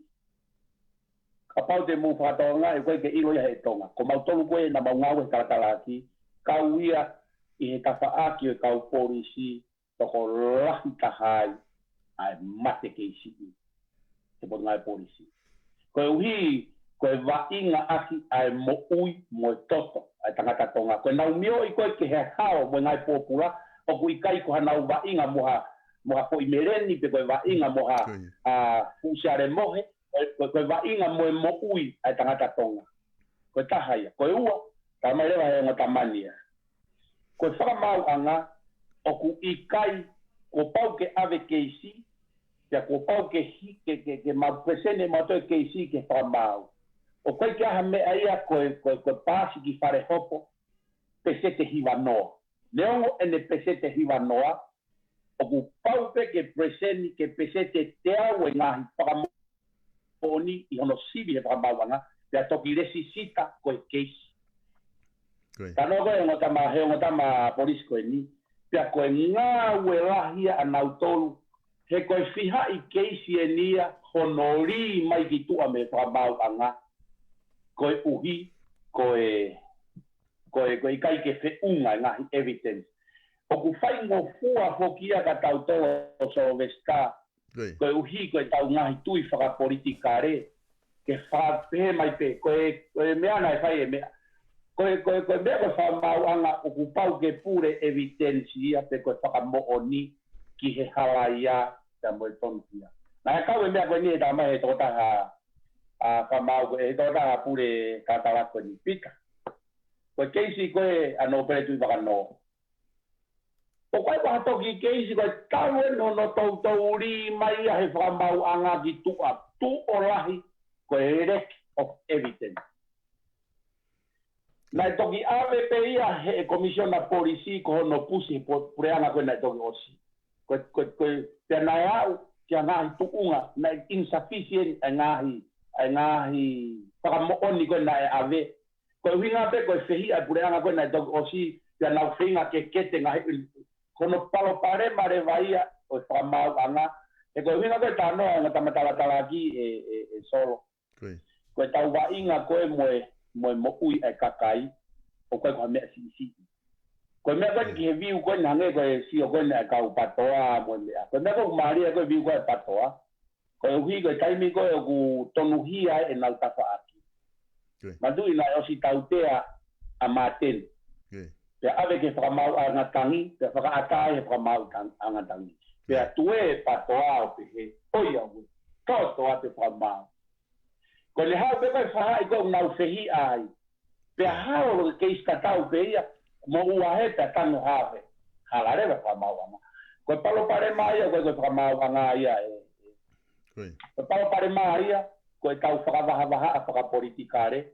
kapau te mu whatonga koe ke ilo ia he tonga. Ko mautolu koe na maungau he karatalaki, kau ia I he tafaaki o kau polisi, toko lahi tahai, ai mate ke isi I. Te pot ngai polisi. Koe uhi, koe wainga aki ai mo ui, mo toto, ai tangata tonga. Koe nau mio I koe ke he hao mo ngai popula, o kui kai ko hanau wainga moha ko I mereni, pe koe wainga moha fusiare mohe, koe wainga mo ui ai tangata tonga. Koe tahaya, koe ua, tamai lewa he ngotamania. Koe whakamau anga, o ku ikai, ko pau ke ave keisi, kia ko pau ke mau presene matoi keisi ke whakamau. O koe ke aha mea ia koe pāsi ki whare hopo, pesete hiwa noa. Leongo ene pesete hiwa noa, o ku pau pe ke presene ke pesete teau e ngahi whakamau. Oni I hono sibi he whakamauanga, pia toki resi sita koe keisi. Tano koe ngotama polisi koe ni, pia koe ngā ue lahia anau tolu, he koe whiha I keisi e nia, hono ri mai ki tua me whakamauanga, koe uhi, koe kai ke whiunga ngahi evidence. O ku whai ngō fua hokia ka tau tolo so vesta, koe uhi koe tau ngahi tui whakapolitikare, ke whape mai pe, koe mea nai whai e mea. Koe mea koe whamauanga o ku pau ke pure evidensia pe koe whakamooni ki he halaia te moe tontia. Nā kau e mea koe ni e tā mai he tōtaha whamau koe, he tōtaha pure kātarako ni pika. Koe keisi koe anō pere tui whakanoa. O koe wahatoki keisi koe tau e no tau ri mai a he whamau anga ki tua tu o lahi koe rek of evidence. Nai toki ave pe ia he komisiona polisi ko hono pusi pureanga koe nai toki osi. Koe te nai au kia ngahi tuunga nai insufficient e ngahi whakamooni koe nai ave. Koe winga pe koe whihi ai pureanga koe nai toki osi kia nau whinga ke kete ngahi kono palo pare mare vaia o whamau anga. E koe winga koe tānoa ngā tamatalatala e solo. Koe tau wainga koe mo ui e kakai, o koe koe mea si. Koe mea koe ki he viu koe nange koe si o koe e kau patoa mo mea. Koe mea koe maria koe viu koe patoa. Koe uhi koe taimi koe o ku tonuhia e nau tafa aki. Matui nai osi tautea a maten. Pea ave ke whakamau angatangi, pea whakaatai he whakamau angatangi. Pea tue patoa o pe he oia ue, totoa te whakamau. Ko le hao pe koe whahai koe ngau whihi ai. Pea hao lo ke istatau pe ia, mo ua he pea tanu hawe. Halarewa whamau anga. Koe palo pare mai ia, koe whamau anga ia e. Koe palo pare mai ia, koe tau whakavaha a whakapolitikare.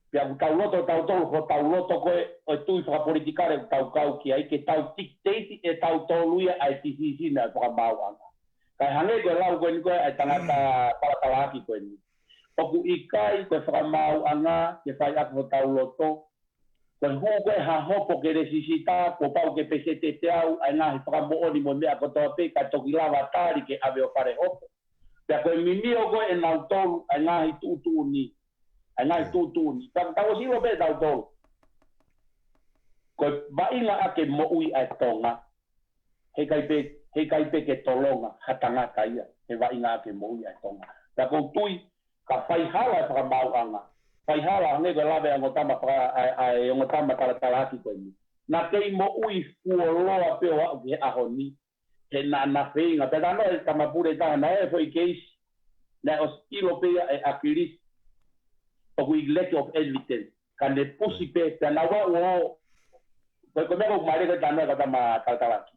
Pia tau loto tau tolu ko tau loto ko o tui fra politikare tau kau ki ai ke tau dictate e tau tolu ia ai TCC na fra bawang. Kai hange ko lau ko ni ko ai tangata palatalaki ko ni. Oku ikai ko fra mau anga ke fai aku tau loto. Ko hu ko ha hopo ke resisita ko pau ke PCT au ai na fra mo oni mo me ko to pe ka to kilava tari ke ave o pare hopo. Pia ko minio ko e nau tolu ai na tu ni. Anai tu ni tau silo be tau tolu ko bainga ake mo ui ai tonga he kai pe ke tolonga hatanga kai he bainga ake mo ui ai tonga ta ko tui ka fai hala fra bauanga fai hala ne go lave ang tama pra ai ang tama tala ki ko ni na kei mo ui fuoloa pe o ke ahoni he na feinga pe no e tama pure ta na e foi case na os ilo pe e akiris o lack of evidence kan de pusipe tanawa o ko me ko mare ko tanawa ka ma kalkalaki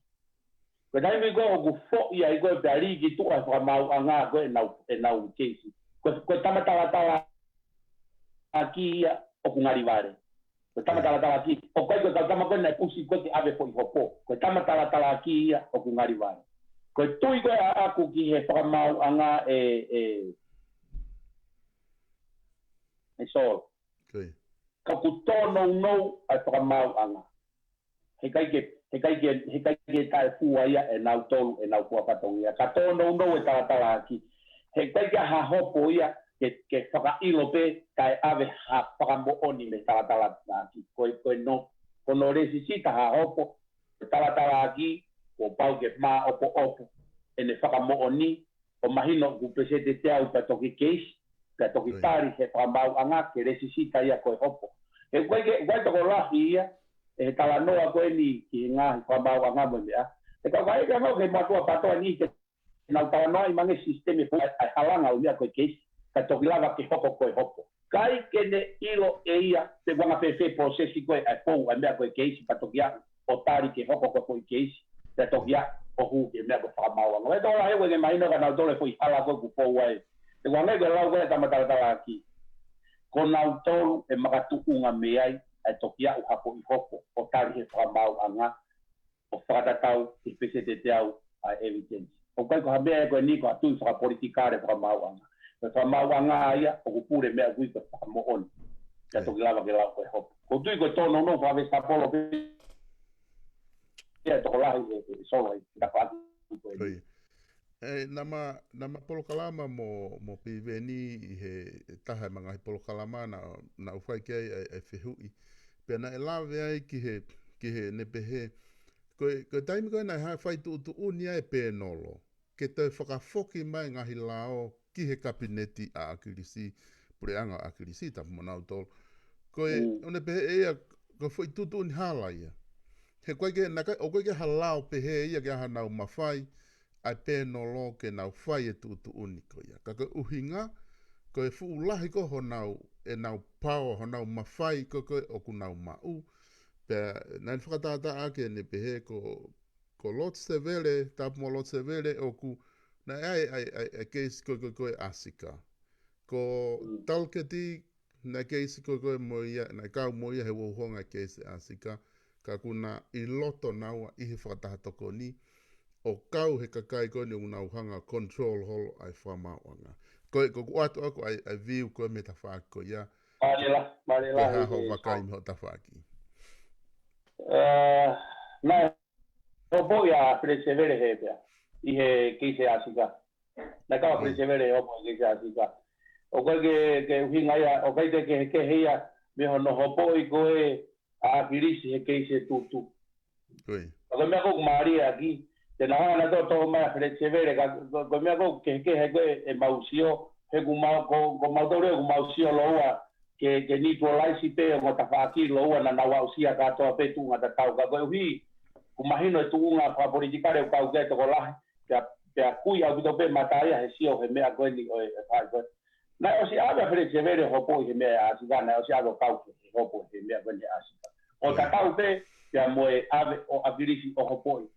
ko dai me go fo ia go pari ki tu a fa mau anga go na u case ko tama tala aqui o kungari vare ko tama tala aqui o ko tama ko na pusi ko ki ave fo hopo ko tama tala aqui o kungari vare ko tu go aku ki he fa mau anga so okay ka kutono no ai para mau anga he kai ke tai fua ia e nau tolu e nau kua patongia ka tono no e tala aki he kai ke ha hopo ia ke whaka ilo pe kai ave ha whaka mo oni me tala aki koe no kono resisita ha hopo tala aki o pau ke ma opo e ne whaka mo oni o mahino ku pesete te au pa toki case ka toki tari he pambau anga ke resisita ia koe hopo. E koe to lahi ia e tala noa koe ni ki ngā pambau anga mo mea. E ka kai ka no ke matua patoa ni ke na tala noa i mange sistemi fu ai halanga unia koe case ka toki lava ke hoko koe hopo. Kai ke ne ilo e ia te wanga pepe processi koe ai pou ai mea koe case pa toki a o tari ke hoko koe case ka toki a o hu ke mea koe pambau anga. E tola he koe ke mahino ka na tole foi hala koe ku pou ai. E wana ke lau koe tamatala aki. Ko nau tolu e makatuunga meai ai tokia u hapo i hopo o tari he whamau anga o whakatatau i PCT au a evidence. O kai ko hamea e koe ni ko atui whakapolitikare whamau anga. E whamau anga aia o kupure mea gui ko whamo oni. Ka toki lava ke lau koe hopo. Ko tui koe tono no whawesta polo pe e toko lahi e solo i ka whatu koe. Nama polokalama mo piveni i he taha manga he polokalama na ufai ki ai whihui. Pea na e lawe ai ki he nepehe. Koe taimi koe nai hai whai tu unia e pēnolo. Ke te whakafoki mai ngahi lao ki he kabineti a akirisi. Pureanga a akirisi tapu monau tolu. Koe nepehe ea koe whai tu uni hala ia. He koe ke halao pehe ia ke aha nau mawhai. Ai pēnolo ke nau whai e tutu uniko ia. Ka koe uhinga, koe fuulahi ko ho nau e nau pao, ho nau mawhai ko koe o ku nau mau. Pea, nai whakatata ake ne pehe ko lot severe, tapu mo lot severe o ku, nai ai keisi koe asika. Ko talketi, nai keisi koe moia, nai kau moia he wohonga keisi asika. Ka kuna I loto naua I he whakatahatoko ni. O kau he kakai koe ni unau hanga control holo ai whamauanga. Koe ko atu ako ai viu koe me tawhaki ko ia. Marila. Koe haho wakai mi ho tawhaki. Nai, hopo ia persevere he pia. I he keise asika. Nai kawa persevere hopo keise asika. O koe ke uhinga ia, o koe ke heia, me hono hopo I koe a pirisi he keise tutu. Koe. O koe mea koku maaria aki. Te naha na to mai persevere ko me ko ke he ko e mausio he ku mau ko mautore ku mausio loa ke ni to lai si pe mo ta faki loa na wa usia ka to pe tu ngata tau ka ko hi ku mahino tu nga fa politikare ka u ke to la te ku ya ku to pe mataia he sio he me ko ni o fa ko na o si aba persevere ho po he me a si na o si aba ka ho po he me ko ni a si o ta tau pe ya mo ave o abilisi o ho po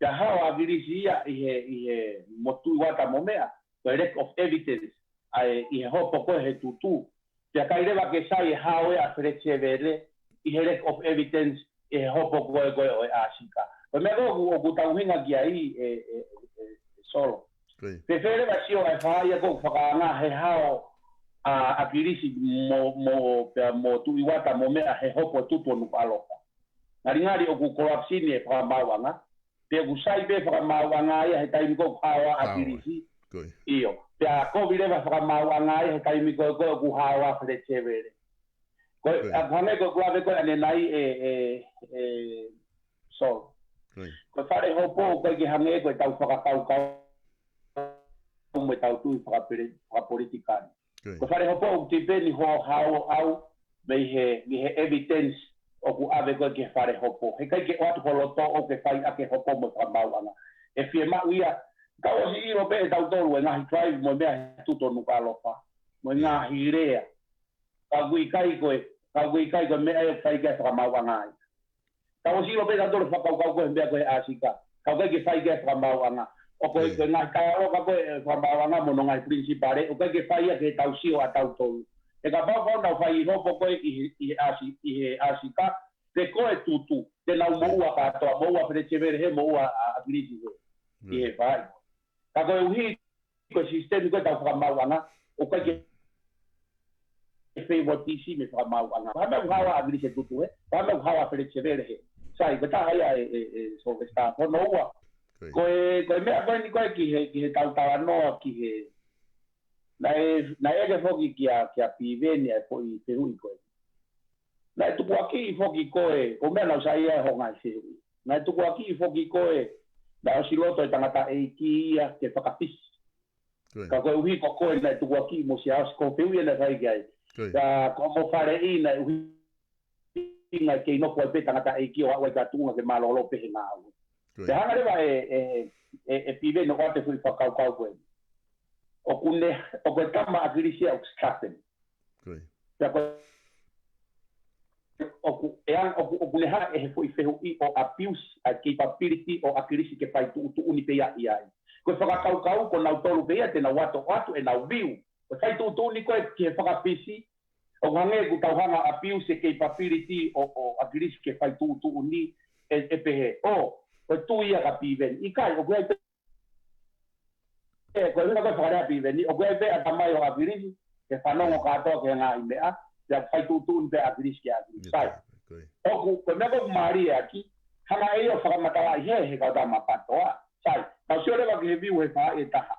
ya hao agirisi ia I he motu wata momea, the lack of evidence, I he hopo koe he tutu, Pia kai rewa ke sai hao e a Fletchevele I he lack of evidence e hopo koe o e Asika. O me o ku tauhinga ki ai solo. Pe fere va sio e whaia ko whakaanga he hao a kirisi mo tu iwata mo mea he hopo tupu nuku aloka. Ngari o ku korapsini e whakamawanga. Pe ku sai pe whakamawanga ia he taimiko hawa a kirisi. Iyo. Pea COVID eva whakamawanga ia he taimiko ku hawa Fletchevele. Ko apane ko kuave ko ane nai so ko fare hopo ko ki hange ko tau whakakau me tau tui whakapolitikani ko fare hopo ki peni ho hao au me he evidence o ku ave ko ki fare hopo he kai ke watu holoto o ke fai ake hopo mo whamauanga e fie mau ia ka o si iro pe tau tolu e ngahi drive mo mea tuto nuka alofa mo ngahi rea ka gui kai koe mea e whai kia whakamauanga ai. Ka o siro pēta tōru whakau koe mea koe Asika. Ka koe ki whai kia whakamauanga. O koe ngai kai aroka koe whakamauanga mono ngai principare. O koe ki whai ke tau sio a tau tōru. E ka pāpau nau whai hopo koe I he Asika. Te koe tutu. Te nau moua katoa. Moua Fletchevele he moua a Grisi he. I he whai. Ka koe uhi koe sistemi koe tau whakamauanga. O koe ki favoritism me whakamauanga. Hama uhawa a Grisi tutu he. Hama uhawa Fletchevele he. Sai, bata haya so vesta. Pono ua. Koe mea koe ni koe ki he tautara noa ki he. Na ege foki ki a piveni e foi Perui koe. Na e tuku aki I foki koe. Ko mea nau sai e honga I Perui. Na e tuku aki I foki koe. Na o siloto e tangata e ki ia ke whakapisi. Ka koe uhi ko koe na e tuku aki mo si aos ko Perui e na whai ki ai. Ka mo whare I na uhi inga ke ino koe pe tangata e ki o awe ka tunga ke malolo pe he ngā au. Te hanga rewa e pive no ate fui whakau koe. O koe tama a Grisi au skaten. Te koe o kune ha e he fui whehu I o abuse a capability o a Grisi ke whai tu uni pe ia I ai. Koe whakakau ko nau tolu pe ia te nau watu e nau viu. Koe whai tu uni koe ki he whakapisi o hange ku tauhanga abuse capability o a Grisi ke whai tu uni e pehe. O tu ia ka piven. I kai, o koe pe koe huna koe whakarea piven. O koe pe a tamai o a Grisi ke whanongo katoa ke ngā I mea. Te whai tu uni pe a Grisi ke a Grisi. Kai. O koe mea koe maari e aki. Hana e o whakamatawa I he kautama patoa. Sai. Kau sio rewa ki he viu he wha e taha.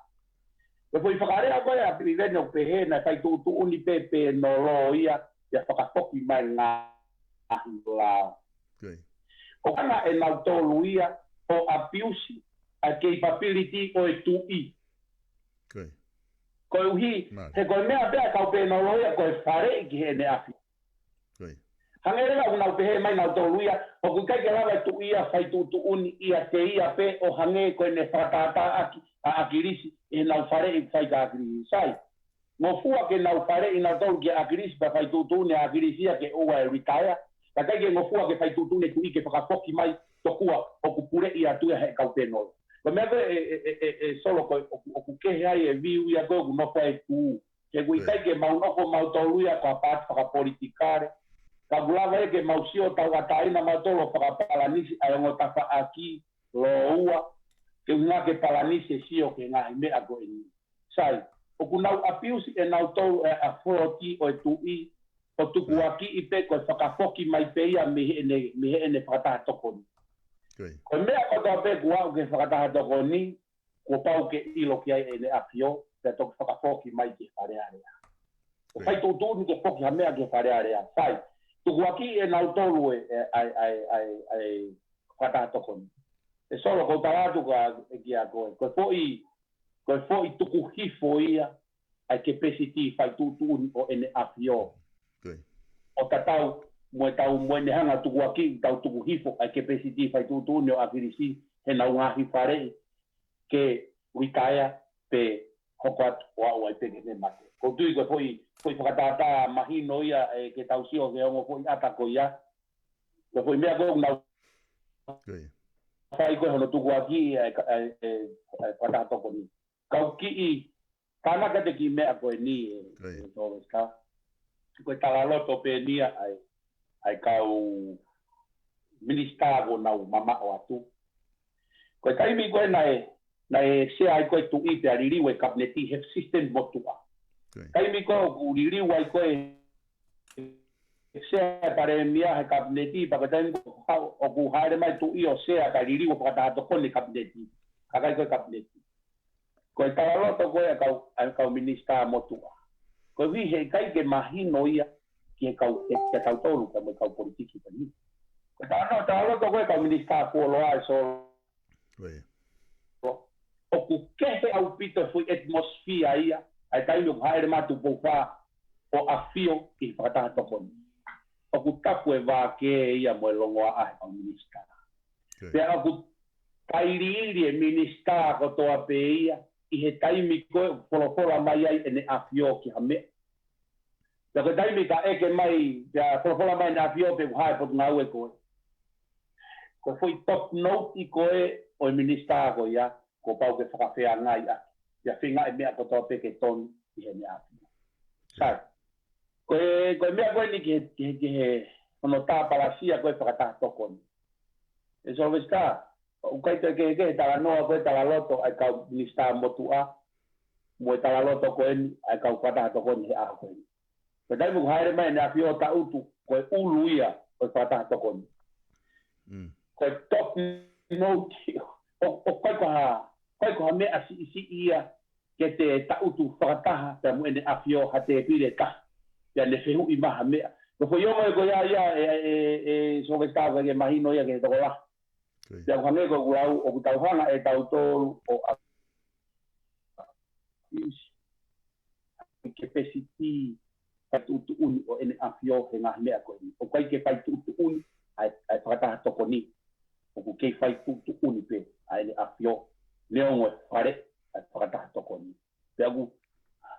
E poi whakarea koe a piven o pehe na whai tu uni pe no lo ia. Ia whakapoki mai ngā lao. O ana e nau tolu ia o abuse a capability o e tui. Koe uhi, he koe mea bea kau pe nau loia koe whare ki he ne afi. Hangerela o nau pehe mai nau tolu ia, o kui kai ke lawa e tui ia whai tu uni ia te ia pe o hange koe ne whakata a Grisi e nau whare I whai ka Grisi. Sai, no fua ke nau whare I nau tolu ki a Grisi pa whai tu uni a Grisi ia ke ua e retire. Ka kai ke ngofua ke whai tutune tui ke whakapoki mai tokua o kupure I atu he kautenoi. Ko mea koe solo koe o kukehe ai e viu ia koe ku nofa e kuu. Ke kui kai ke maunoko mautolu ia kua pāti whakapolitikare. Ka gulawa e ke mausio tau ataina mautolo whakapalanisi ai ongo tafa aki lo ua. Ke unga ke palanisi sio ke ngā mea koe ni. Sai, o ku nau apiusi e nau tolu e a froti o e tui. O tuku aki I pe koe whakapoki mai pe ia mihe ene whakataha tokoni. Koe mea kotoa pe kuau ke whakataha tokoni, kua pau ke ilo ki ai ene apio, pe toku whakapoki mai ke wharearea. O whai tūtūni ke poki ha mea ke wharearea. Whai, tuku aki e nau tolu ai whakataha tokoni. E solo ko taratu ka e kia koe. Koe foi tuku hifo ia, ai ke pesiti whai tūtūni o ene apio. O tatau mo tau mo ne hanga tuku aki tau tuku hifo ai ke pesiti fai tu ne a Grisi he na unha hifare ke wikaya pe hokat o ai pe ne mate ko tui ko foi whakatata mahino ia ke tau sio ke ongo foi ata ko ia ko foi mea ko na fai ko hono tuku aki whakatata ko ni kau ki I kana ka te ki mea ko ni so ska Koe tala loto pe nia ai kau minister o nau mama o atu. Koe taimi koe nai se ai koe tu i te aririu e kabineti he system motua. Taimi koe o ririu ai koe se pare mia he kabineti pa taimi o ku haere mai tu i o se a ka ririu pa ta to kone kabineti. Kakai koe kabineti. Koe tala loto koe kau minister motua. Koe vi he kai ke mahino ia ke kau tolu ka mo kau politiki pa ni. Koe tala loto koe kau minister ko loa so o ku kehe au pito fui atmosphere ia ai tai no haere matu pofa o afio ki whakataha tokoni. O ku tapu e wā ke ia mo e longo a ahe au minister. Pea o ku tairiiri e minister ko toa pe ia i he taimi koe polopola mai ai ene afio ki ha mea. Pea koe taimi ka eke mai pea polopola mai ene afio pe hae potu ngau e koe. Ko foi top note i koe o e minister ko ia ko pau ke whakawhea ngai a. Ia whinga e mea ko toa peke tonu i he mea afio. Sai. Koe mea koe ni ki he ono tā palasia koe whakataha tokoni. E so vesta, o kai te ke tala noa koe tala loto ai kau minister motu a. Mo e tala loto koe ni ai kau whakataha tokoni he aho koe ni. Koe taimu haere mai ne afio ta utu koe ulu ia koe whakataha tokoni. Koe top note o kai ko ha mea si ia ke te tautu whakataha pe mo ene afio ha te pire ka ya ne fehu i maha mea ko foi yo ko ya e so que estaba que imagino ya que to la ya ko ne ko lau o tau hana e tau to o que pesiti tautu un o ene afio he nga mea ko o kai ke pai tu un ai whakataha tokoni o ku ke fai tu un pe ai ene afio leongo pare ai whakataha tokoni. Pea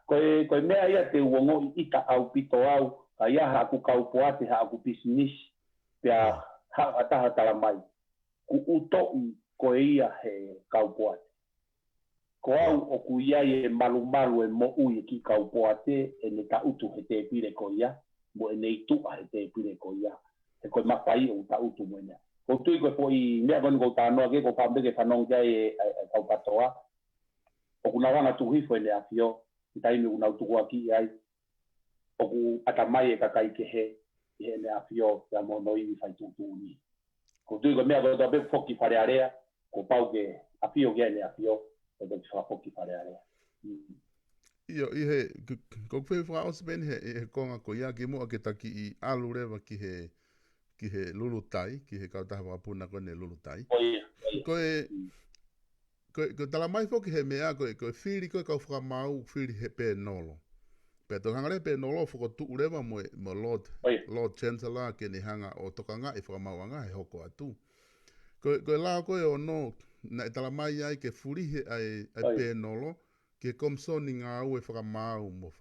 koe mea ia te uongo i ka au pito au, ka ia haku kau poate haku business, pea ataha tala mai. Ku utoi koe ia he kau poate. Ko au o ku ia e malu e mo ui ki kau poate, e ne ta utu he te pire ko ia, mo e nei tua he te pire ko ia. He koe mapai o ta utu mo ina. Ko tui koe po i mea koni ko tānoa ke, ko whambeke whanong kia e kau patoa. O kuna wanga tuhifo ene afio, i taimi unau tuku aki ai, o ku atamai e kakai ke he, i ene afio, ia mo noi i whai tuku uni. Ko tui koe mea koe toa peku foki whare area, ko pau ke afio kia ene afio, ko tui wha foki whare area. Io, i he, ko kwhi wha ospen he konga ko ia ki mua ke taki i alu rewa ki he lulutai, ki he kautaha wapuna koe ne lulutai. Ko tala mai foki he mea koe whiri koe kau whakamau whiri he pē nolo. Pea tō hangare pē nolo whako tuu rewa mo Lord Chancellor ke ni hanga o tokanga i whakamau anga he hoko atu. Koe lao koe o no, na tala mai ai ke whiri ai pē nolo, ke komsoni ngā ue whakamau mo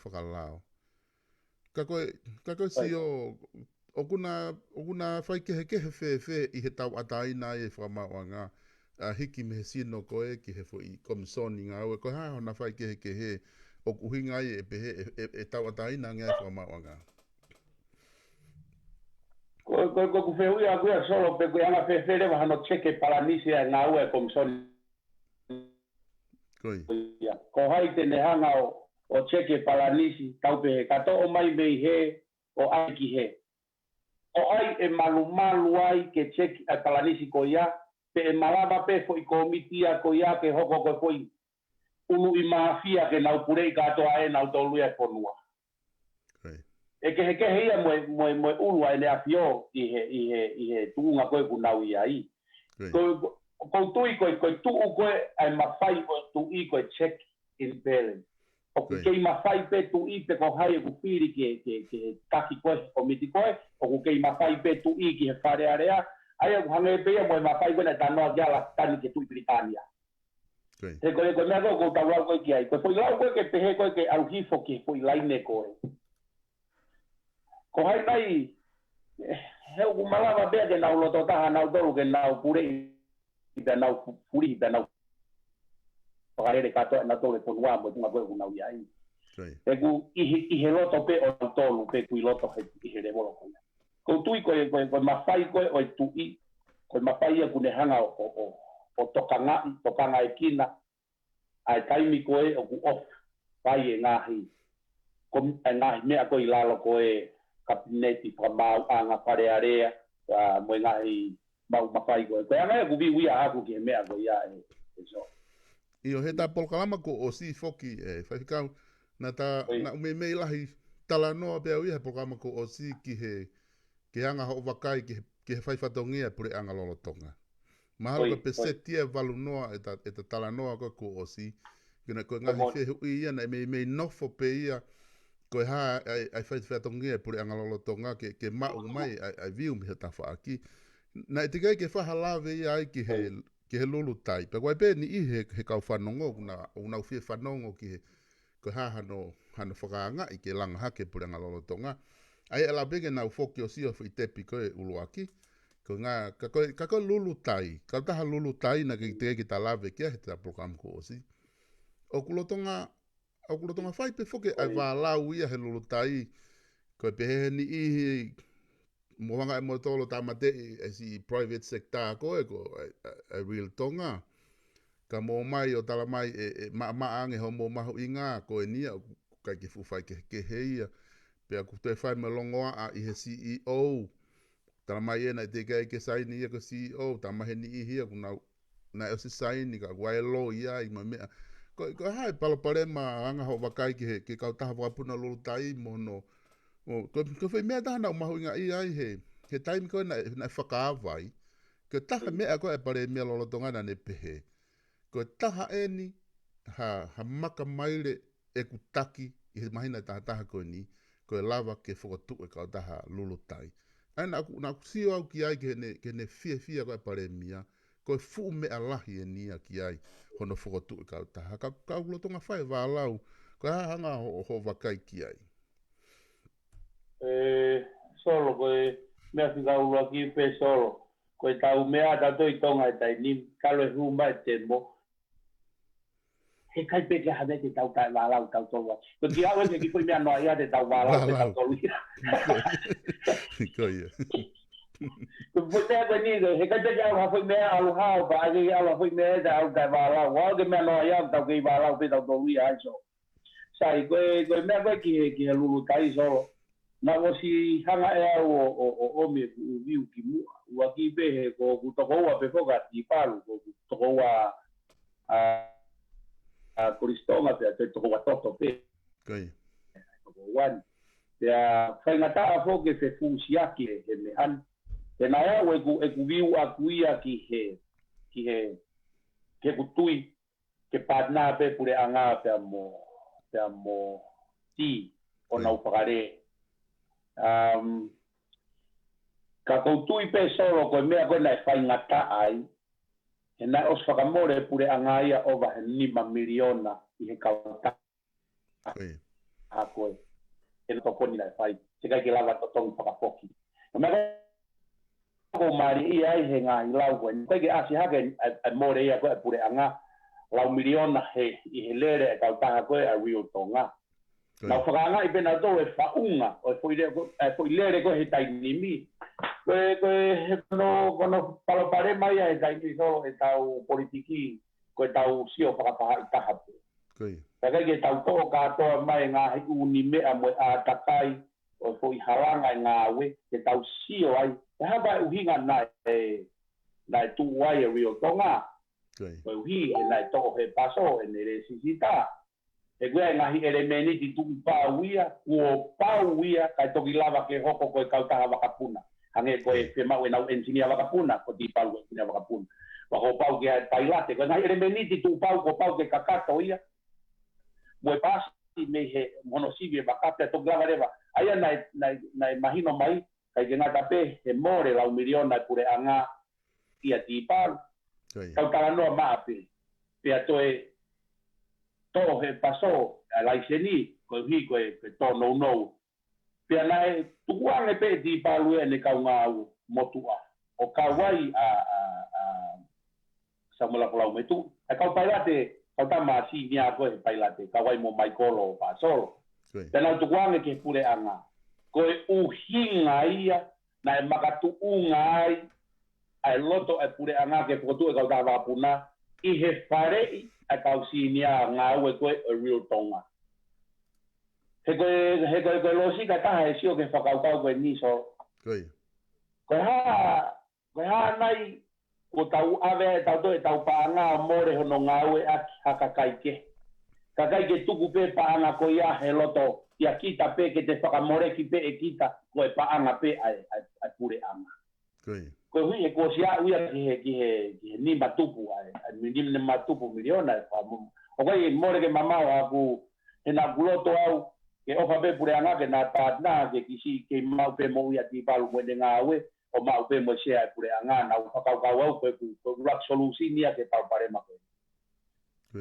whakalao. Ka koe si o kuna whai kehe whewhe i he tau ataina e whakamau anga. Hiki me he sino koe ki he fo i komisoni ngā ue. Koe hae hona whai kehe o kuhinga i e pehe e tau ataina ngai whakamau anga. Koe ku whehui a kuia solo pe koe anga whewhere wa hano cheke paranisi a ngā ue komisoni. Ko hai tene hanga o cheke paranisi taupe kato o mai mei he o ai ki he. O ai e malu ai ke cheke paranisi ko ia pe e malama pe fo i komitia ko ia ke hoko ko foi unu i mafia ke nau purei katoa e nau tolu e ponua. E ke he ia mo ulu ai le afio i he tuunga koe ku nau ia i. Ko tui koe tuu koe ai mawhai o tui koe check in balance. O ku kei mawhai pe tui pe ko hai ku whiri ke taki koe o miti koe, o ku kei mawhai pe tui ki he whare area, ai ku hange pe ia mo mawhai koe na tanoa kia la tani ke tui Britania. He koe mea koe tau lau koe ki ai. Koe fui lau koe ke pehe koe ke auhifo ki fui laine koe. Ko hai nai, heu ku malama bea ke nau loto taha nau toru ke nau purei da nau furi da nau pagare katoa na tole ponua mo tunga koe ku nau iai e ku i he loto pe o tolu pe ku i loto he he le volo ko ko tui ko mafai ko o tui ko mafai ku ne hanga o tokanga e kina ai taimi ko e o ku off pai e ngahi ko ngahi mea ko i lalo ko e kabineti pa mau anga pare area mo ngahi mau mafai ko ko anga ku vi wia aku ki mea ko ia e so i o he tā polkalama ko o si foki whaikau na tā na me lahi tala noa pia ui he polkalama ko o si ki anga ho wakai ki he whaifatongia pure anga lolotonga. Mahalo ka pesetia valu noa e ta tala noa ko o si kina ko ngahi whehu ia na me nofo pe ia ko ha ai whaifatongia pure anga lolotonga ke mau mai ai viu mi he tawha aki. Na e tikai ke whahalawe ia ai ki he lulu tai. Pe koe pe ni i he kau whanongo, una uwhia whanongo ki he hano whakaanga i ke langa hake pure ngā lolotonga. Ai ala peke nau whoki o sio whi tepi koe uluaki. Ko ngā, ka koe lulu tai. Ka taha lulu tai na ki te ki ta lawe kia he te program ko o si. O kulotonga whai pe whoke ai wālau ia he lulu tai. Koe pe he ni i moanga e mo tolo tamate e si private sector ko e real tonga ka mo mai o tala mai maange ho mo mahu inga ko e nia ka ki fu fai ke heia pe aku te fai me longo a i he CEO tala mai e na te ke sai ni ko CEO ta mai ni i hia na o si sai ni ka wai lo ia i ma me ko hai palo pare ma anga ho wakai ke ka taha wa puna lo tai mo no ko foi mea taha nau mahu inga i ai he taimi koe na whakaawai. Ko taha mea koe e pare mea lolotonga na ne pehe. Ko taha eni ha maka maile e kutaki i he mahina taha koe ni. Ko e lava ke whakatu e kau taha lulutai. Ai na ku sio au ki ai ke ne fia koe pare mea. Ko e fu mea lahi e nia ki ai hono whakatu e kau taha. Kau lotonga whai wālau. Ko hanga ho wakai ki ai. Solo koe mea whika urua ki pe solo. Koe tau mea tato i tonga e tai ni kalo e humba e te mo. He kai peke hane te tau tai wālau tau tonga. Ko ki awe ke ki koe mea noa ia te tau wālau te tau tolu ia. Ko ia. Ko putea koe ni he kai peke au hawhoi mea alu hao pa ake au hawhoi mea te au tai wālau. Wao ke mea noa ia tau kei wālau pe tau tolu ia aiso. Sai koe mea koe ki he lulu tai solo. Na o si hanga e au o me viu ki mua. Ua ki pe he ko kutokoua pe whoka ti paru. Ko kutokoua koristonga pe a te tokoua toto pe. Kai. Tokouani. Te a whaingataa whoke fe fusiaki he me an. Te nai au e ku viu a kuia ki he kutui. Ke patna pe pure anga pe a mo ti o nau whakare. Ka koutui pe solo koe mea koe nai whaingata ai he nai os whakamore pure angaia ova he 5 miliona i he kauta a koe e tokoni nai whai te kai ki lava totongi whakapoki mea ko mari i ai he ngā i lau koe koe ke asi hake a more ia koe pure anga lau miliona i he lere e kautaha koe a Rio Tonga. Na whakanga i pena tō e whaunga, o e fwoi lere ko he tainimi. Koe he kono palopare mai a he tainimi solo e tau politiki, ko e tau sio whakapaha i tahape. Kai ke tau tō katoa mai ngā he uni mea mo a takai, o e fwoi haranga i ngā we, ke tau sio ai. E hapa e uhinga na e tu wai e Rio Tonga. Ko e uhi e na e tō he paso e nere sisita. E koe ngahi elemeni ti tuku pauia, kuo pauia, kai toki lava ke hoko koe kautaha wakapuna. Hange koe ke mau e nau engineer wakapuna, ko ti pau engineer wakapuna. Wako pau ke tailate, koe ngahi elemeni ti tuku pau ko pau ke kakato ia. Moe pasi me he monosivi e wakapia toki lava rewa. Aia nai mahino mai, kai ke ngata pe he more lau miliona pure anga ia ti pau. Kautaha noa maape. Pea toe to he paso a laiseni ko hi ko to no pe nai tuange pe di palu e ne ka nga motua o ka wai a samula kolau metu a ka pailate kau tama si nia ko e pai late ka wai mo mai kolo pa solo tena tu kuange ke pule anga ko uhinga ia na e makatu ungai ai loto e pule anga ke potu e kau tava puna i he whare a kau si nia ngā ue koe a real tonga he koe losi ka taha e sio ke whakaukau koe niso koe ha nai ko tau ave tau to tau paanga more hono ngawe a hakakai ke tuku pe paanga ko ia he loto ia kita pe ke te whakamore ki pe e kita ko e paanga pe ai pure anga ko hui e ko sia uia ki he ni matupu ai ni matupu miliona o kai more ke mama aku he na guloto au ke ofa pe pure anga ke na patna ke kisi ke mau pe mo ia ti palu mo de ngawe o mau pe mo sia pure anga na whakaukau au ko rak solusi nia ke tau pare mako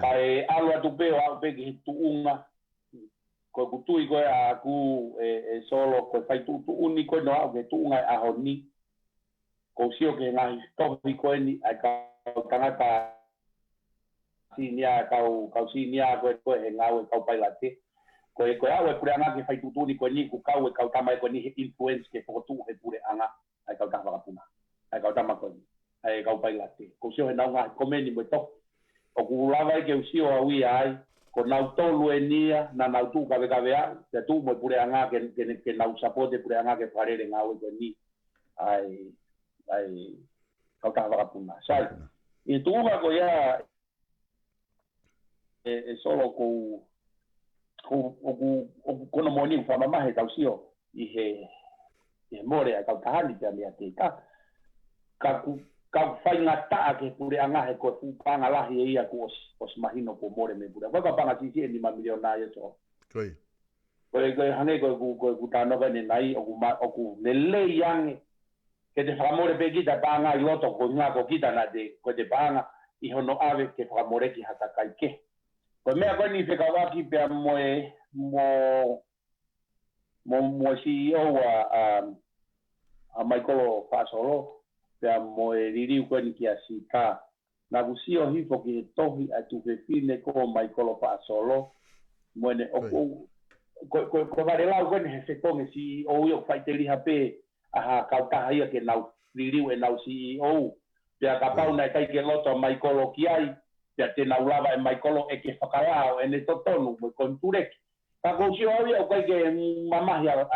kai alu atu pe o au pe ki tuunga ko kutui ko aku e solo ko fai tu uni ko no au ke tuunga a honi ko sio ke ngai topi ko ni a ka tangata sinia kau sinia ko e ngau kau pai late ko au e pure anga ke fai tu ni ko ni ku kau e kau tamai ko ni influence ke fotu e pure anga ai kau tama kapuna ai kau tama ko ai kau pai late ko sio he nau ko meni mo to o ku lava ke usio awi ai ko nau tolu e nia na nau tu ka vea te tu mo pure anga ke nau sapote pure anga ke parere ngau ko ni ai kau tama kapuna sai i tu ko ya e solo ko no moni fa mama he tau sio i he more a kau tahani te mea te ka whai ngata ke pure anga he ko panga lahi e ia ko os mahino ko more me pure ka panga sisi e 5 miliona ia so ko hane ko tano ka ni nai o ku lele yang ke te whamore pe kita panga i loto ko nga ko kita na de ko te panga i hono ave ke whamore ki hata kai ke ko mea ko ni whekawaki pe mo CEO a Michael Fasolo pe mo ririu ko ni kia sika na busio hifo ki tohi a tu fine ko Michael Fasolo mo ne ko vale la ko ni se ko ni CEO yo fai te liha pe a ka ta ia ke nau ririu e nau CEO pe a ka pau na kai ke loto Michael kiai pe te nau lava e Michael e ke whakalao e ne totonu mo konture ka ko si o ia kai ke mama ia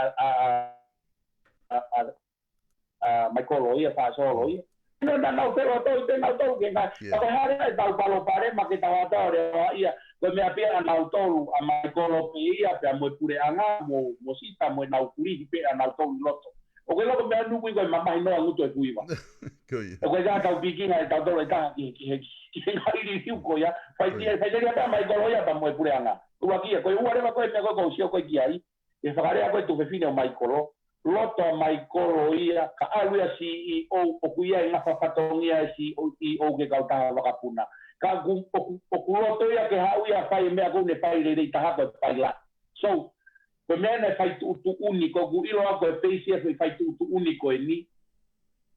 Michael ia fa solo ia no na pero to te na to que na ka hare ta palo pare ma que ta ore ia ko me apia na tolu a Michael ia pe mo pure anga mo sita mo na kuri pe na tolu loto o que lo me nu ko mama no nguto e kuiva o que ya ta piki na ta to ta ki ngari ri ko ya fai dia ta Michael ia pa mo pure anga u aquí ko uare ma ko me ko sio ko ki ai e fagare ko tu fine o Michael loto Michael ia ka alua CEO o kuia ina fafatongia CEO ke kauta wakapuna ka ku loto ia ke hauia fai mea ko ne pai le ta ha pai la so ko me ne fai tu único ku ilo ko PCF fai tu único ni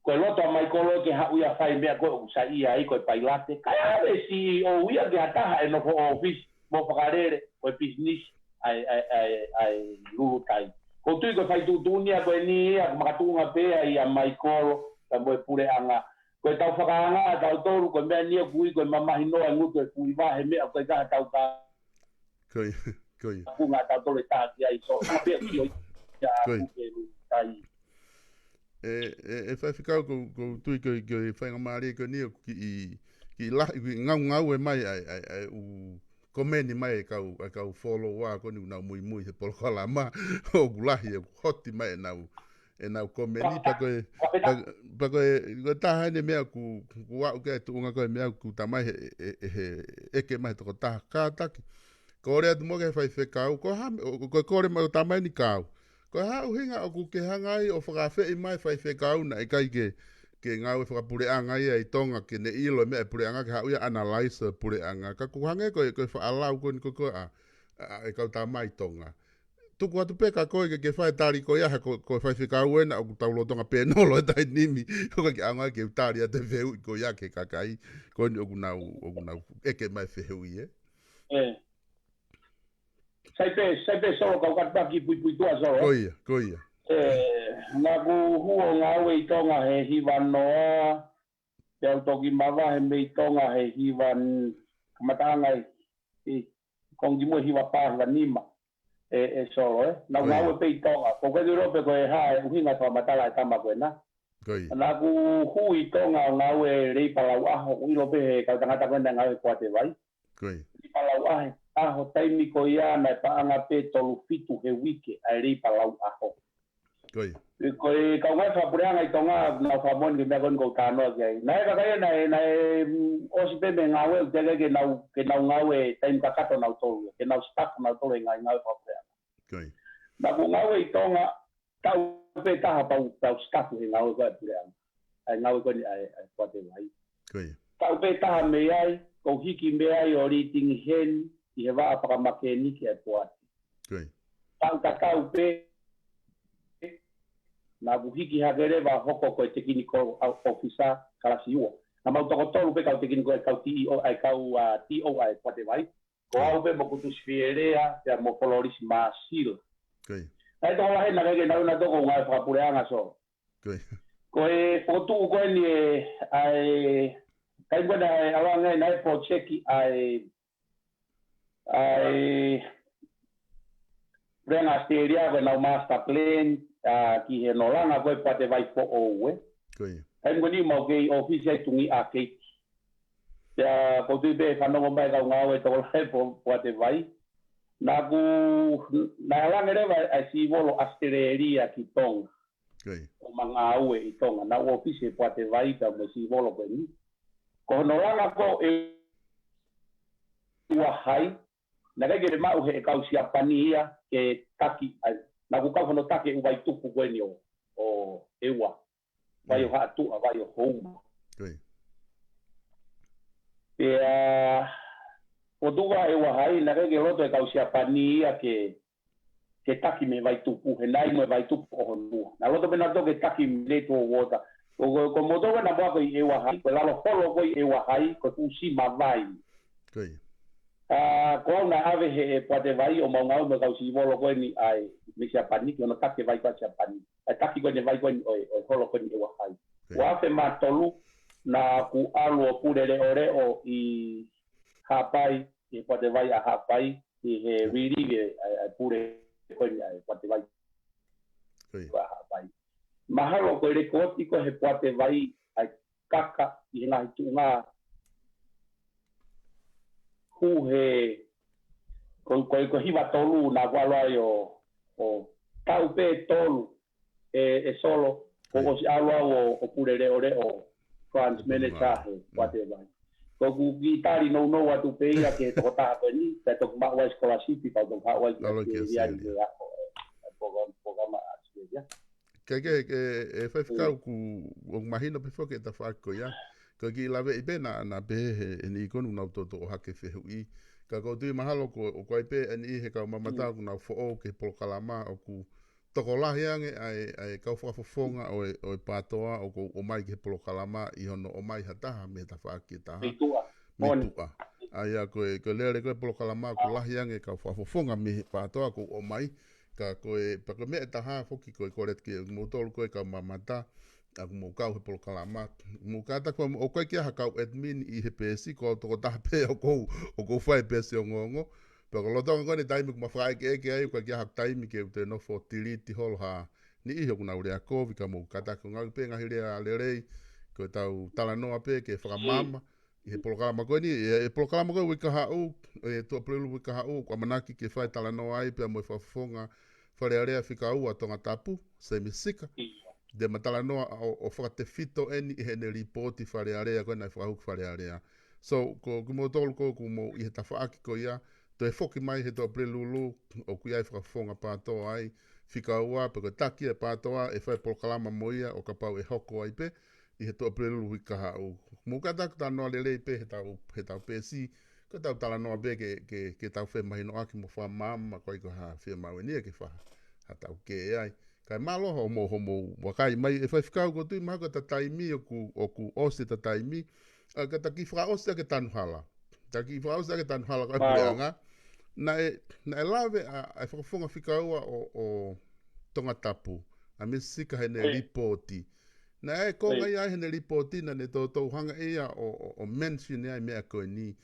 ko loto Michael ke hauia fai mea ko sa ia ai ko pai la te ka ave CEO ia ke hata no office mo fagare ko business ai lutai ko tu ko fai tu nia ko ni a makatunga pe ai a Michael ta mo pure anga ko tau whakaanga tau toru ko mea nia kui ko mama hinoa ngutu e kui wahe mea ko ka tau ka kunga tau toru ta ki ai so ma pe ki oi ya ku tai fai fikau ko tu ko fai ngamari ko ni ki la ngau e mai ai u komeni mai kau follow wa ko ni na mui se por kala ma o gulahi e hoti mai na komeni pa ko ta hane me ku wa ke tu nga ko me ku ta mai e ke mai to ta ka ta ko re mo ke fai fe kau ko ha ko re mo ta mai ni kau ko ha u hinga o ku ke hanga i o fa fe mai fai fe kau na kai ke ngau fa pure anga ia I tonga ke ne ilo me pure anga ka ia analyze pure anga ka ku hange ko fa alau ko a e ka ta mai tonga tuku atu peka koe ke whae tāri koe aha koe whae whikau ena o taulo tonga pēnolo e tai nimi koe ke anga ke tāri ate wheu i koe ake kakai koe ni oku nau eke mai wheu i Sai pe solo kau kataki pui tua solo. Koia. Ngā ku huo ngā ue i tonga he hiwa noa, te au toki mawa he mei tonga he hiwa kamatanga i kongi mua hiwa pāhiwa nima solo Nā ngā ue pe i tonga, ko kei rope koe hae uhinga toa matala e tama koe na. Nā ku hu i tonga o ngā ue rei palau aho, ui rope he kau tangata koe ngā ue kuate vai. Rei palau ahe, aho taimi ko ia na paanga pe tolu fitu he wike ai rei palau aho. Koe kau ngai whapureanga i tonga ngā whamoni ke mea kon kou tānoa ki ai. Nai kakai nai osi pe me ngā ue utega ke nau ngā ue taimi kakato nau tolu, ke nau staff nau tolu e ngā whapureanga. Nā ku ngā ue i tonga tau pe taha pau staff he ngā ue koe pureanga. Ai ngā ue koni ai kuate vai. Tau pe taha me ai, kou hiki me ai o ri tingi hen i he waa whakamake niki ai puati. Tau pe nā buhiki hakere wa hoko koe te kini ko ofisa karasi ua. Nā mau toko tolu pe kau te kini koe kau TO ai pate vai. Ko au pe mo kutu sfierea te mo koloris maasila. Nai toko lahe na kege nau na toko ngai whakapureanga so. Koe fotu koe ni ai kai koe nai awangai nai projeki ai Renga steria koe nau master plan ki he nolanga koe pate vai po oue. Kai ngoni mau kei ofisi ai tungi a keiki. Tea potu pe whanongo mai kau ngāwe toko lai po pate vai. Nā langere vai ai si volo astereria ki tonga. O mga aue i tonga. Nā ofisi pate vai ka mo si volo koe ni. Ko nolanga ko e ua hai. Nā kei mau he kau siapani ia ke taki ai. Nā ku kau whano take u vai tupu koe ni o ewa. Vai o haatua, vai o houma. Pea, o tuwa ewa hai, nā kei roto e kau siapani ia ke taki me vai tupu, he nai me vai tupu o honua. Nā roto pena toke taki me leto o wota. Ko motoka na mua koi ewa hai, ko lalo holo koi ewa hai, ko tu si mawai. Ko na ave he pate vai o maungau me kau si volo koe ni ai me siapani ki ona take vai kwa siapani. Ai taki koe ni vai koe ni oi holo koe ni ewa hai. Wa afe matolu na ku alu o pure reo i hapai, i pate vai a hapai, i he riri ai pure koe ni ai pate vai a hapai. Mahalo koe re koti koe he pate vai ai kaka i he ngahi tunga hu he ko hiwa tolu na wala o tau pe tolu solo ko si alwa o purere ore o France Menecha he whatever ko ku gitari no atu pe ia ke to ta ko ni te to ma wa scholarship pa to ha wa ya ni ya programa ya ke fa ficar ku o mahino pe foke ta fa ko ya ko ki lave i pena na pe ni konu na to hake fe hui ka ko tu mahalo ko o ko pe ni he ka mamata ku na fo o ke pol kalama o ku to ko la hiange ai ka fo fonga o patoa o ko o mai ke pol kalama i hono o mai hata me ta fa ki ta mitua ai ko le ko pol kalama ko la hiange ka fo fonga me patoa ko o mai ka ko pa ko me ta ha fo ki ko ret ki mo tol ko ka mamata aku mo kau he polo kalama mo kata ko o ko kia hakau admin i he pesi ko to ta pe o ko fai pesi o ngongo pero lo tonga ko ni time ko fai ke ai ko kia hak time ke te no for tiliti hol ha ni i ho na ure ko vi ka mo kata ko ngal pe ngahire a lerei ko tau tala no ape ke fra mama i he polo kalama ko ni e polo kalama ko wi ka ha o e to prelu wi ka ha o ko manaki ke fai tala no ai pe mo fa fonga fare area fika u tonga tapu semisika de matala noa o whakate fito eni i hene ripoti whare area koe nai whakahuk whare area. So, ko mo tolu ko mo i he tawhaaki ko ia, to e whoki mai he to prelulu o kui ai whakafonga pātoa ai, whika ua, pe ko taki e pātoa e whai polokalama mo ia o ka pau e hoko ai pe, i he to prelulu wika hau. Mo ka taku tā noa lelei pe he tau pēsi, ko tau tala noa be ke tau whe mahino aki mo wha mama koi ko ha whe mawenia ke wha ha tau ke ai. Kai malo homo wakai mai e whai whikau ko tui mako ta taimi o ku ose ta taimi ka ta ki wha ose ke tanu hala. Ta ki wha ose ke tanu hala ko e pureanga. Na e lawe a whakafonga whikaua o tonga tapu. A me sika hene ripoti. Na e konga ia hene ripoti na ne tōtou hanga ia o mention ia mea koe ni.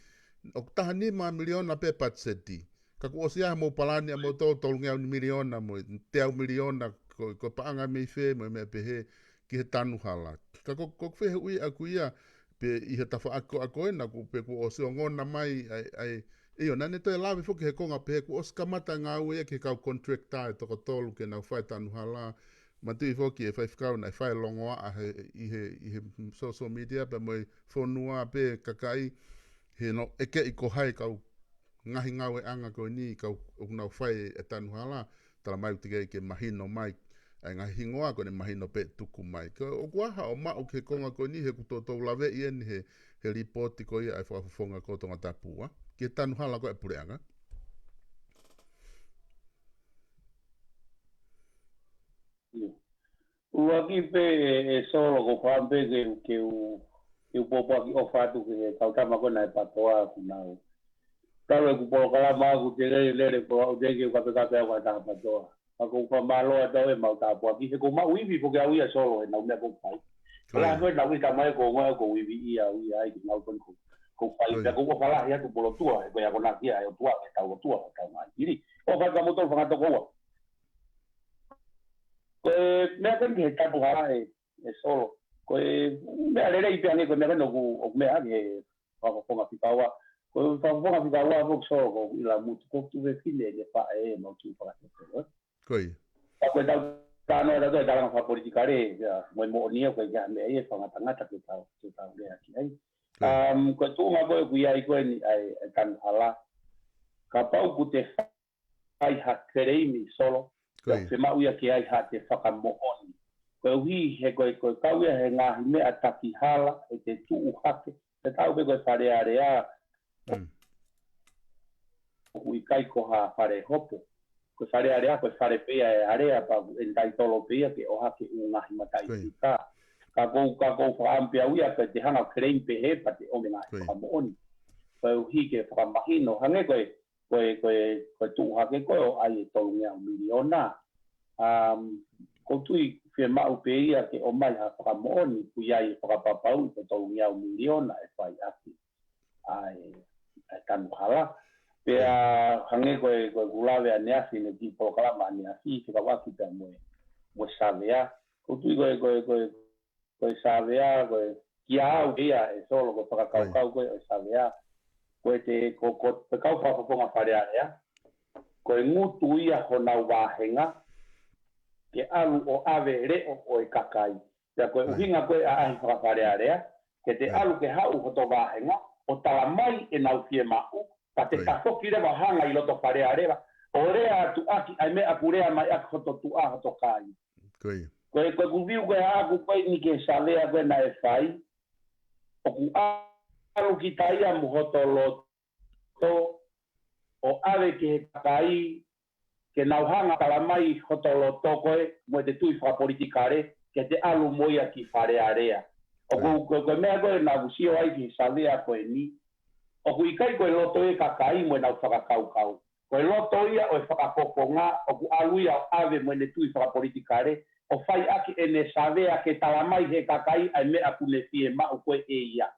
O taha ni ma miliona pe patseti. Ka ku osia mo palani a mo tōtou ngea ni miliona mo te au miliona ko paanga me fe mo me pehe ki he tanu hala. Ka ko whehe ui aku ia pe i he tafa ako ena ku pe ku osio ngona mai ai iyo, nane toi lawe fuki he konga pehe ku oskamata ngā ue ke kau contracta e toko tolu ke nau whai tanu hala. Matui fuki e whai whikau na whai longoa a i he social media pe moi whonua pe kakai he no eke i ko hai kau ngahi ngau e anga ko ni kau nau whai e tanu hala tala mai utige ke mahino mai ai ngahi hingoa ko ne mahino pe tuku mai. Ko o kuaha o mao ke konga ko ni he kutotou lawe i eni he ripoti ko ia ai whakafonga ko tonga tapua. Ke tanu hala ko e pureanga. Ua ki pe e solo ko whampe ke u popo aki o whatu ke kautama ko nai patoa ku nau. Tau e ku polo kalama ku te lere po au te ke u kape au kata patoa. Ako whamalo a tau e mau tapu aki he ko mau iwi po ke au ia solo e nau mea ko pai. Kala koe nau i tamai ko ngoe ko iwi ia au ia ai ki nau kon ko pai. Pea ko whala ia ku polo tua e koe ako nakia e o tua e tau o tua o tau mai. Iri, o whaka motor whangato koua. Mea kan ke tapu hala e solo. Koe mea lere i peange koe mea kan o mea ke whakafonga whikaua. Koe whakafonga whikaua vok solo ko ila mutu ko tu ve fine ke wha e mau tu whakafonga. Koe. Koe tau tāno e rato e taranga wha politikare moe mo nia koe kia mea e whangatangata ke tau rea ki ai. Koe tūnga koe kui ai koe ni ai tanu hala. Ka pau ku te whai ha kereimi solo. Te mau ia ke ai ha te whakamooni. Koe uhi he koe kau ia he ngahi mea taki hala e te tuu hake. Te tau pe koe whare area. Ui kai ko ha whare hopo. Koe whare area koe whare pea e area pa en tai tolo pea ke o hake u ngahi matai ki ka. Ka kou whaampea uia koe te hanga kreim pe he pa te ome ngahi whakamooni. Koe uhi ke whakamahino. Hange koe tuu hake koe o ai e tolu ngea miliona. Ko tui whia mau pe ia ke o mai ha whakamooni kui ai whakapapau ke tolu ngea miliona e whai aki. Ai tanu hala. Pea hange koe gulawe a neasi ne ki polokalama a neasi ke kawaki pea moe savea. Ko tui koe savea koe kia au ia e solo koe whakakaukau koe o savea. Koe te pe kau whakaponga wharearea. Koe ngutu ia honau wāhenga. Ke alu o ave reo o e kakai. Pea koe uhinga koe a ahi whakawharearea. Ke te alu ke hau hoto wāhenga. O tala mai e nau fie mau. Pa te tafoki rewa hanga i loto wharearea. O rea atu aki ai mea kurea mai aki hoto tu a hoto kai. Koe kuviu koe aku koe ni ke salea koe na e whai. O ku alu ki taia mu hoto loto. O ave ke kakai. Ke nauhanga talamai hoto loto koe. Moe te tui whapolitikare. Ke te alu moia ki wharearea. O koe mea koe na usio ai ki salea koe ni. O ku ikai koe loto e kakai moe nau whakakaukau. Koe loto ia o e whakapoponga, o ku aluia o ave moe ne tui whakapolitikare, o whai aki e ne savea ke talamai he kakai ai mea kune fie mau koe e ia.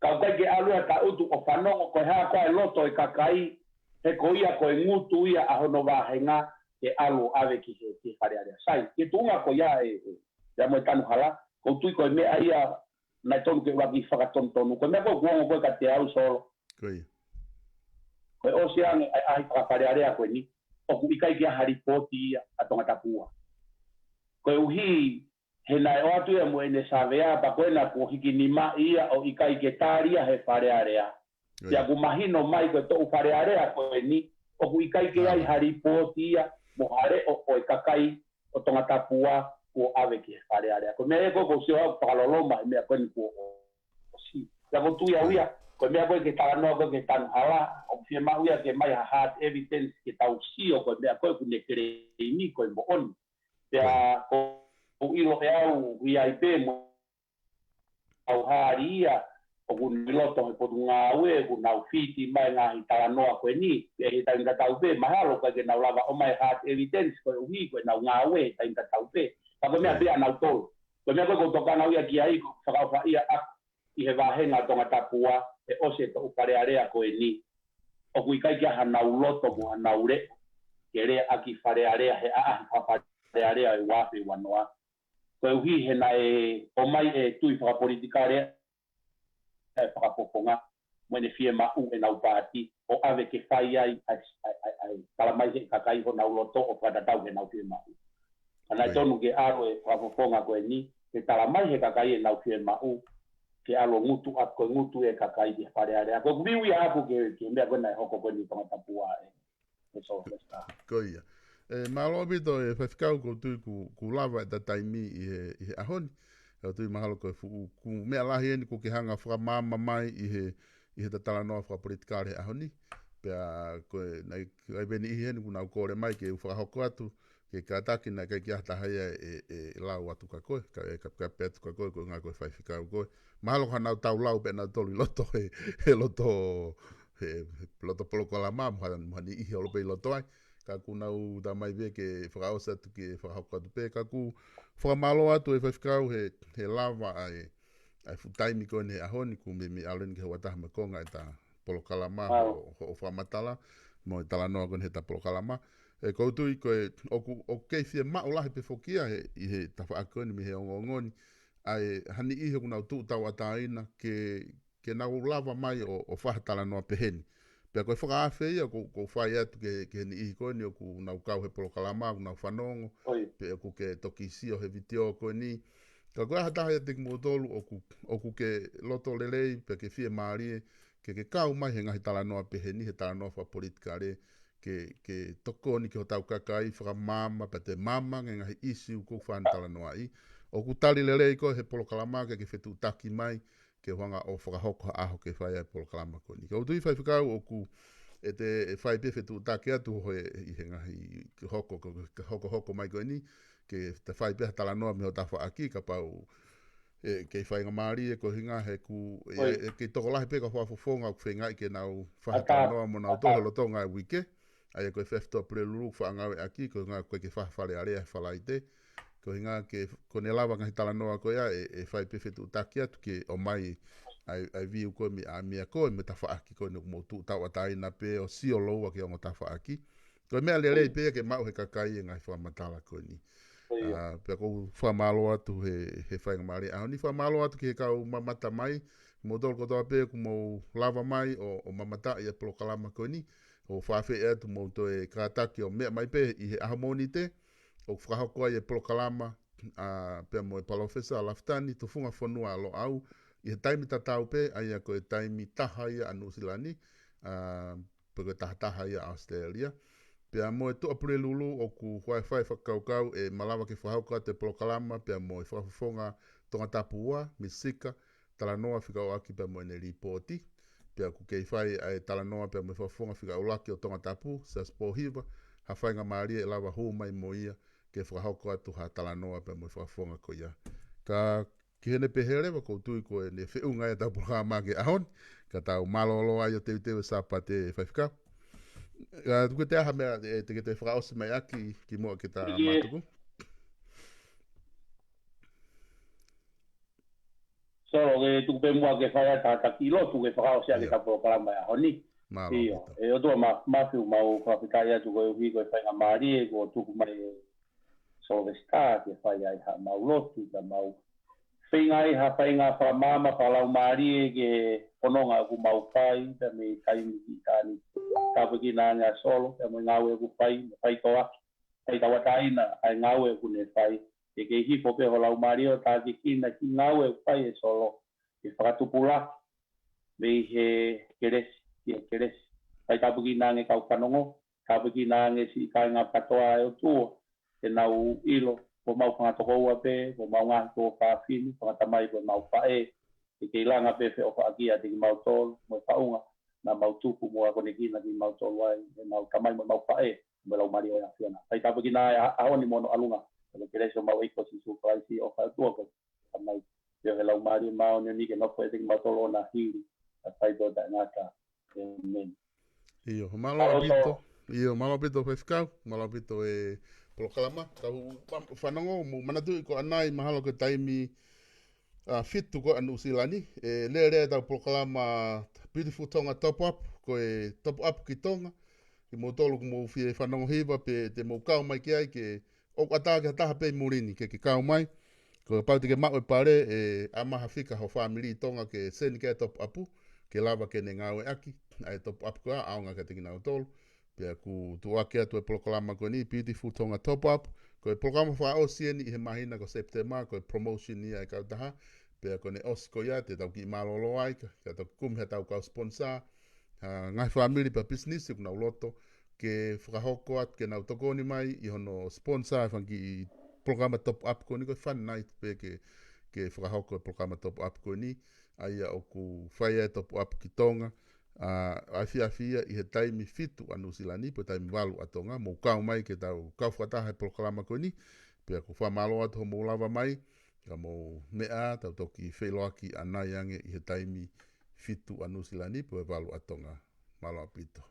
Kau kai ke aluia ta utu o whanongo koe haa koe loto e kakai, he ko ia koe ngutu ia a hono wāhenga ke alu ave ki he wharearea. Sai, ke tunga ko ia e moe tanu hala, ko tui koe mea ia nai tonu ke waki whakatontonu. Koe mea koe kuongo koe ka te au solo. Koe oseange ahi whakaparearea koe ni. O ku ikai kia haripoti ia a tonga tapua. Koe uhi he nai o atu ia moe ne savea pa koe na ku hiki ni ma ia o ikai ke tāria he wharearea. Ia ku mahino mai koe tōu wharearea koe ni. O ku ikai ke ai haripoti ia mo hare o e kakai o tonga tapua ko ave ki wharearea. Ko mea koe ko sio au whakaloloma e mea koe ni ko o si. Ia ko tui au ia, Ko mea koe ke tānoa koe ke tanhala, o fia mauia ke mai hard evidence ke tau sio koe mea koe kune kere ini koe mo oni. Pea ko ilo e au VIP mo au haria, o kune loto he potu ngā ue, kune au fiti mai ngā hi tānoa koe ni, pea he tainga tau pe, mahalo koe ke nau lava o mai hard evidence koe uhi koe nau ngā ue he tainga tau pe. Ka koe mea pia nau tolu. Koe mea koe kotoka nau ia ki ai, whakau wha ia aku. I he wahenga tonga tapua, e ose to uparearea koe ni. O kui kai kia hanau loto mo hanau re, ke rea aki wharearea he aahi wharearea e wafe wanoa. Koe uhi he na o mai e tui whakapolitika rea, e whakapoponga, mwene fie mau e nau pāti, o ave ke whai ai, talamai he kakai ho nau loto, o whatatau he nau fie mau. Anai tonu ke aro e whakapoponga koe ni, ke talamai he kakai e nau fie mau, ke alo ngutu a ko ngutu e kakai di wharearea. Ko kubiwi aku ke mea koe nai hoko koe ni tonga tapua e so festa. Koia. Malo bito e whawhikau ko tui ku lava e ta taimi i he ahoni. E tui mahalo koe ku mea lahi eni ko ke hanga whakamama mai i he ta talanoa whakapolitikare ahoni. Pea koe nei beni i heni kuna ukore mai ke whakahoko atu. Ke kātaki na kai kia tahaya e lau atu ka koe. Ka petu ka koe ko ngā koe whawhikau koe. Mahalo ka nau tau lau pe nau tolu loto he loto poloko la ma muhani ihi olope i loto ai. Ka ku nau da mai ve ke whakaosa atu ke whakahoko atu pe. Ka ku whakamalo atu e whawhikau he lava ai futaimi koe ne ahoni ku me aleni ke wataha makonga e ta poloko la ma o whamatala. Mo e tala noa koe he ta poloko la ma. E koutui koe o keifia maulahi pe fokia i he tawhaakoni mi he ongongoni. Ai hani ihe kuna tu tau ataina ke nau lava mai o whahatala noa peheni. Pea koe whakaafe ia ko whai atu ke ni ihi koe ni o ku nau kau he polokalama, ku nau whanongo. Pea ku ke toki sio he vitio koe ni. Ka koe hataha ia te kumotolu o ku ke loto lelei pea ke fie maarie ke kau mai he ngahi tala noa peheni he tala noa wha politika re ke tokoni ki ho tau kakai whakamama pa te mama ngahi isi u kou whan tala noa i. O ku tali lelei koe he polokalama ke whetu taki mai ke whanga o whakahoko aho ke whai ai polokalama koe ni. Ka utui whai whikau o ku e te whai pe whetu taki atu ho i he ngahi hoko mai koe ni ke te whai pe tala noa me ho ta whaaki ka pau ke whai ngamari e ko hinga he ku ke toko lahi pe ka whafofonga ku whengai ke nau whahatala noa mo nau toho lotonga e wike. Ai koe whefto apreluru whaangawe aki ko ngā koe ke whawhare area whalaite. Ko hinga ke kone lawa ngahi tala noa koea e whai pewhetu utaki atu ke o mai ai viu koe mi a mea koe me ta whaaki koe nuk mo tu tau ataina pe o si o loua ke o mo ta whaaki. Koe mea lelei pe ke mau he kakai e ngai whamatala koe ni. Pea kou whamalo atu he whainga maari. Ni whamalo atu ke he kau mamata mai. Mo tolu kotoa pe ku mo lava mai o mamata i a polokalama koe ni. O whawhi atu mo to e kātaki o mea mai pe i he ahamoni te. O whakahoko ai e polokalama pea mo e palofesa a laftani to funga whanua alo au i he taimi tatau pe ai a koe taimi taha ia a Nusilani pe koe taha ia a Australia pea mo e toa pure lulu o ku whai whakaukau e malawa ke whahauka te polokalama pea mo e whafonga tonga tapua, misika talanoa whikau aki pea mo e ne ripoti pea ku kei whai ai talanoa pea mo e whafonga whikau laki o tonga tapu sa spohiva ha whainga maria e lawa hou mai mo ia ke whakahoko atu ha talanoa pe mo whafonga ko ia. Ka ki hene pehere wa koutui ko e ne whiunga e tau programa ke ahon, ka tau malolo ai o te utewe sapa te whaifika. Tuke te aha mea te ke te whakaose mai aki ki mua ke ta matuku. So, tuku pe mua ke whaia ta kilo tuke whakaose ake tau programa e ahoni. Malo. E o tua mafiu mau whawhikai atu koe uhi koe whainga maari e ko tuku mai so the start ke whai ai ha mau lotu ka mau whingai ha whainga whamama whalau maari ke pononga ku mau whai ka me kaimi ki tāni tāpaki nā ngā solo ka me ngāwe ku whai toa whai tawa taina ai ngāwe ku ne whai ke hifo pe ho lau maari o tāki kina ki ngāwe ku whai e solo ke whakatupula me he keresi whai tāpaki nā nge kau kanongo tāpaki nā nge si kai ngā patoa e o tua e nau ilo, ko mau whangatoko ua pe, ko mau ngā tō whawhini, whangatamai ko mau whae, ke langa pe o fa kia te mau tol mo faunga na mau tupu mo ko ni kina ki mau tol wai mau kamai mo mau fae mo lau mari o ya fiona pai ka kina a oni mo no alunga ko ke leso mau iko si su praisi o fa tu ko mai pe lau mari mau ni ke no foi te mau tol na hili a pai do da ngata men Io, malo pito pescau, malo pito e proklama, tau whanongo mo manatu ko anai mahalo ke taimi fitu ko anu silani, e le tau proklama beautiful tonga top up, ko e top up ki tonga, ki mo tolu ko mo fie whanongo hiva pe te mo kau mai ki ai ke o ata ke taha pe murini ke kau mai, ko pau te ke mau e pare e amaha fika ho family tonga ke sen ke top upu, ke lava ke ne ngau e aki, ai top up ko a aonga ke te kina o tolu, pe ku tu ake atu e proklama ko ni beautiful tonga top up, ko e programa wha o sieni i he mahina ko September, ko e promotion ni ai kau taha, pe ko ne osi ko ia te tau ki malolo ai, ka tau kum he tau kau sponsor, ngai family pa business i kuna uloto, ke whakahoko at ke nau toko ni mai i hono sponsor whanki i programa top up ko ni ko fun night pe ke whakahoko e programa top up ko ni, ai a oku whaia top up ki tonga, ai fia i he taimi fitu anu silani pe taimi walu atonga mo kau mai ke tau kau whataha e proklama ko ni pe ko whamalo atu ho mo lava mai ka mo mea tau toki wheloaki anai ange i he taimi fitu anu silani pe walu atonga malo apito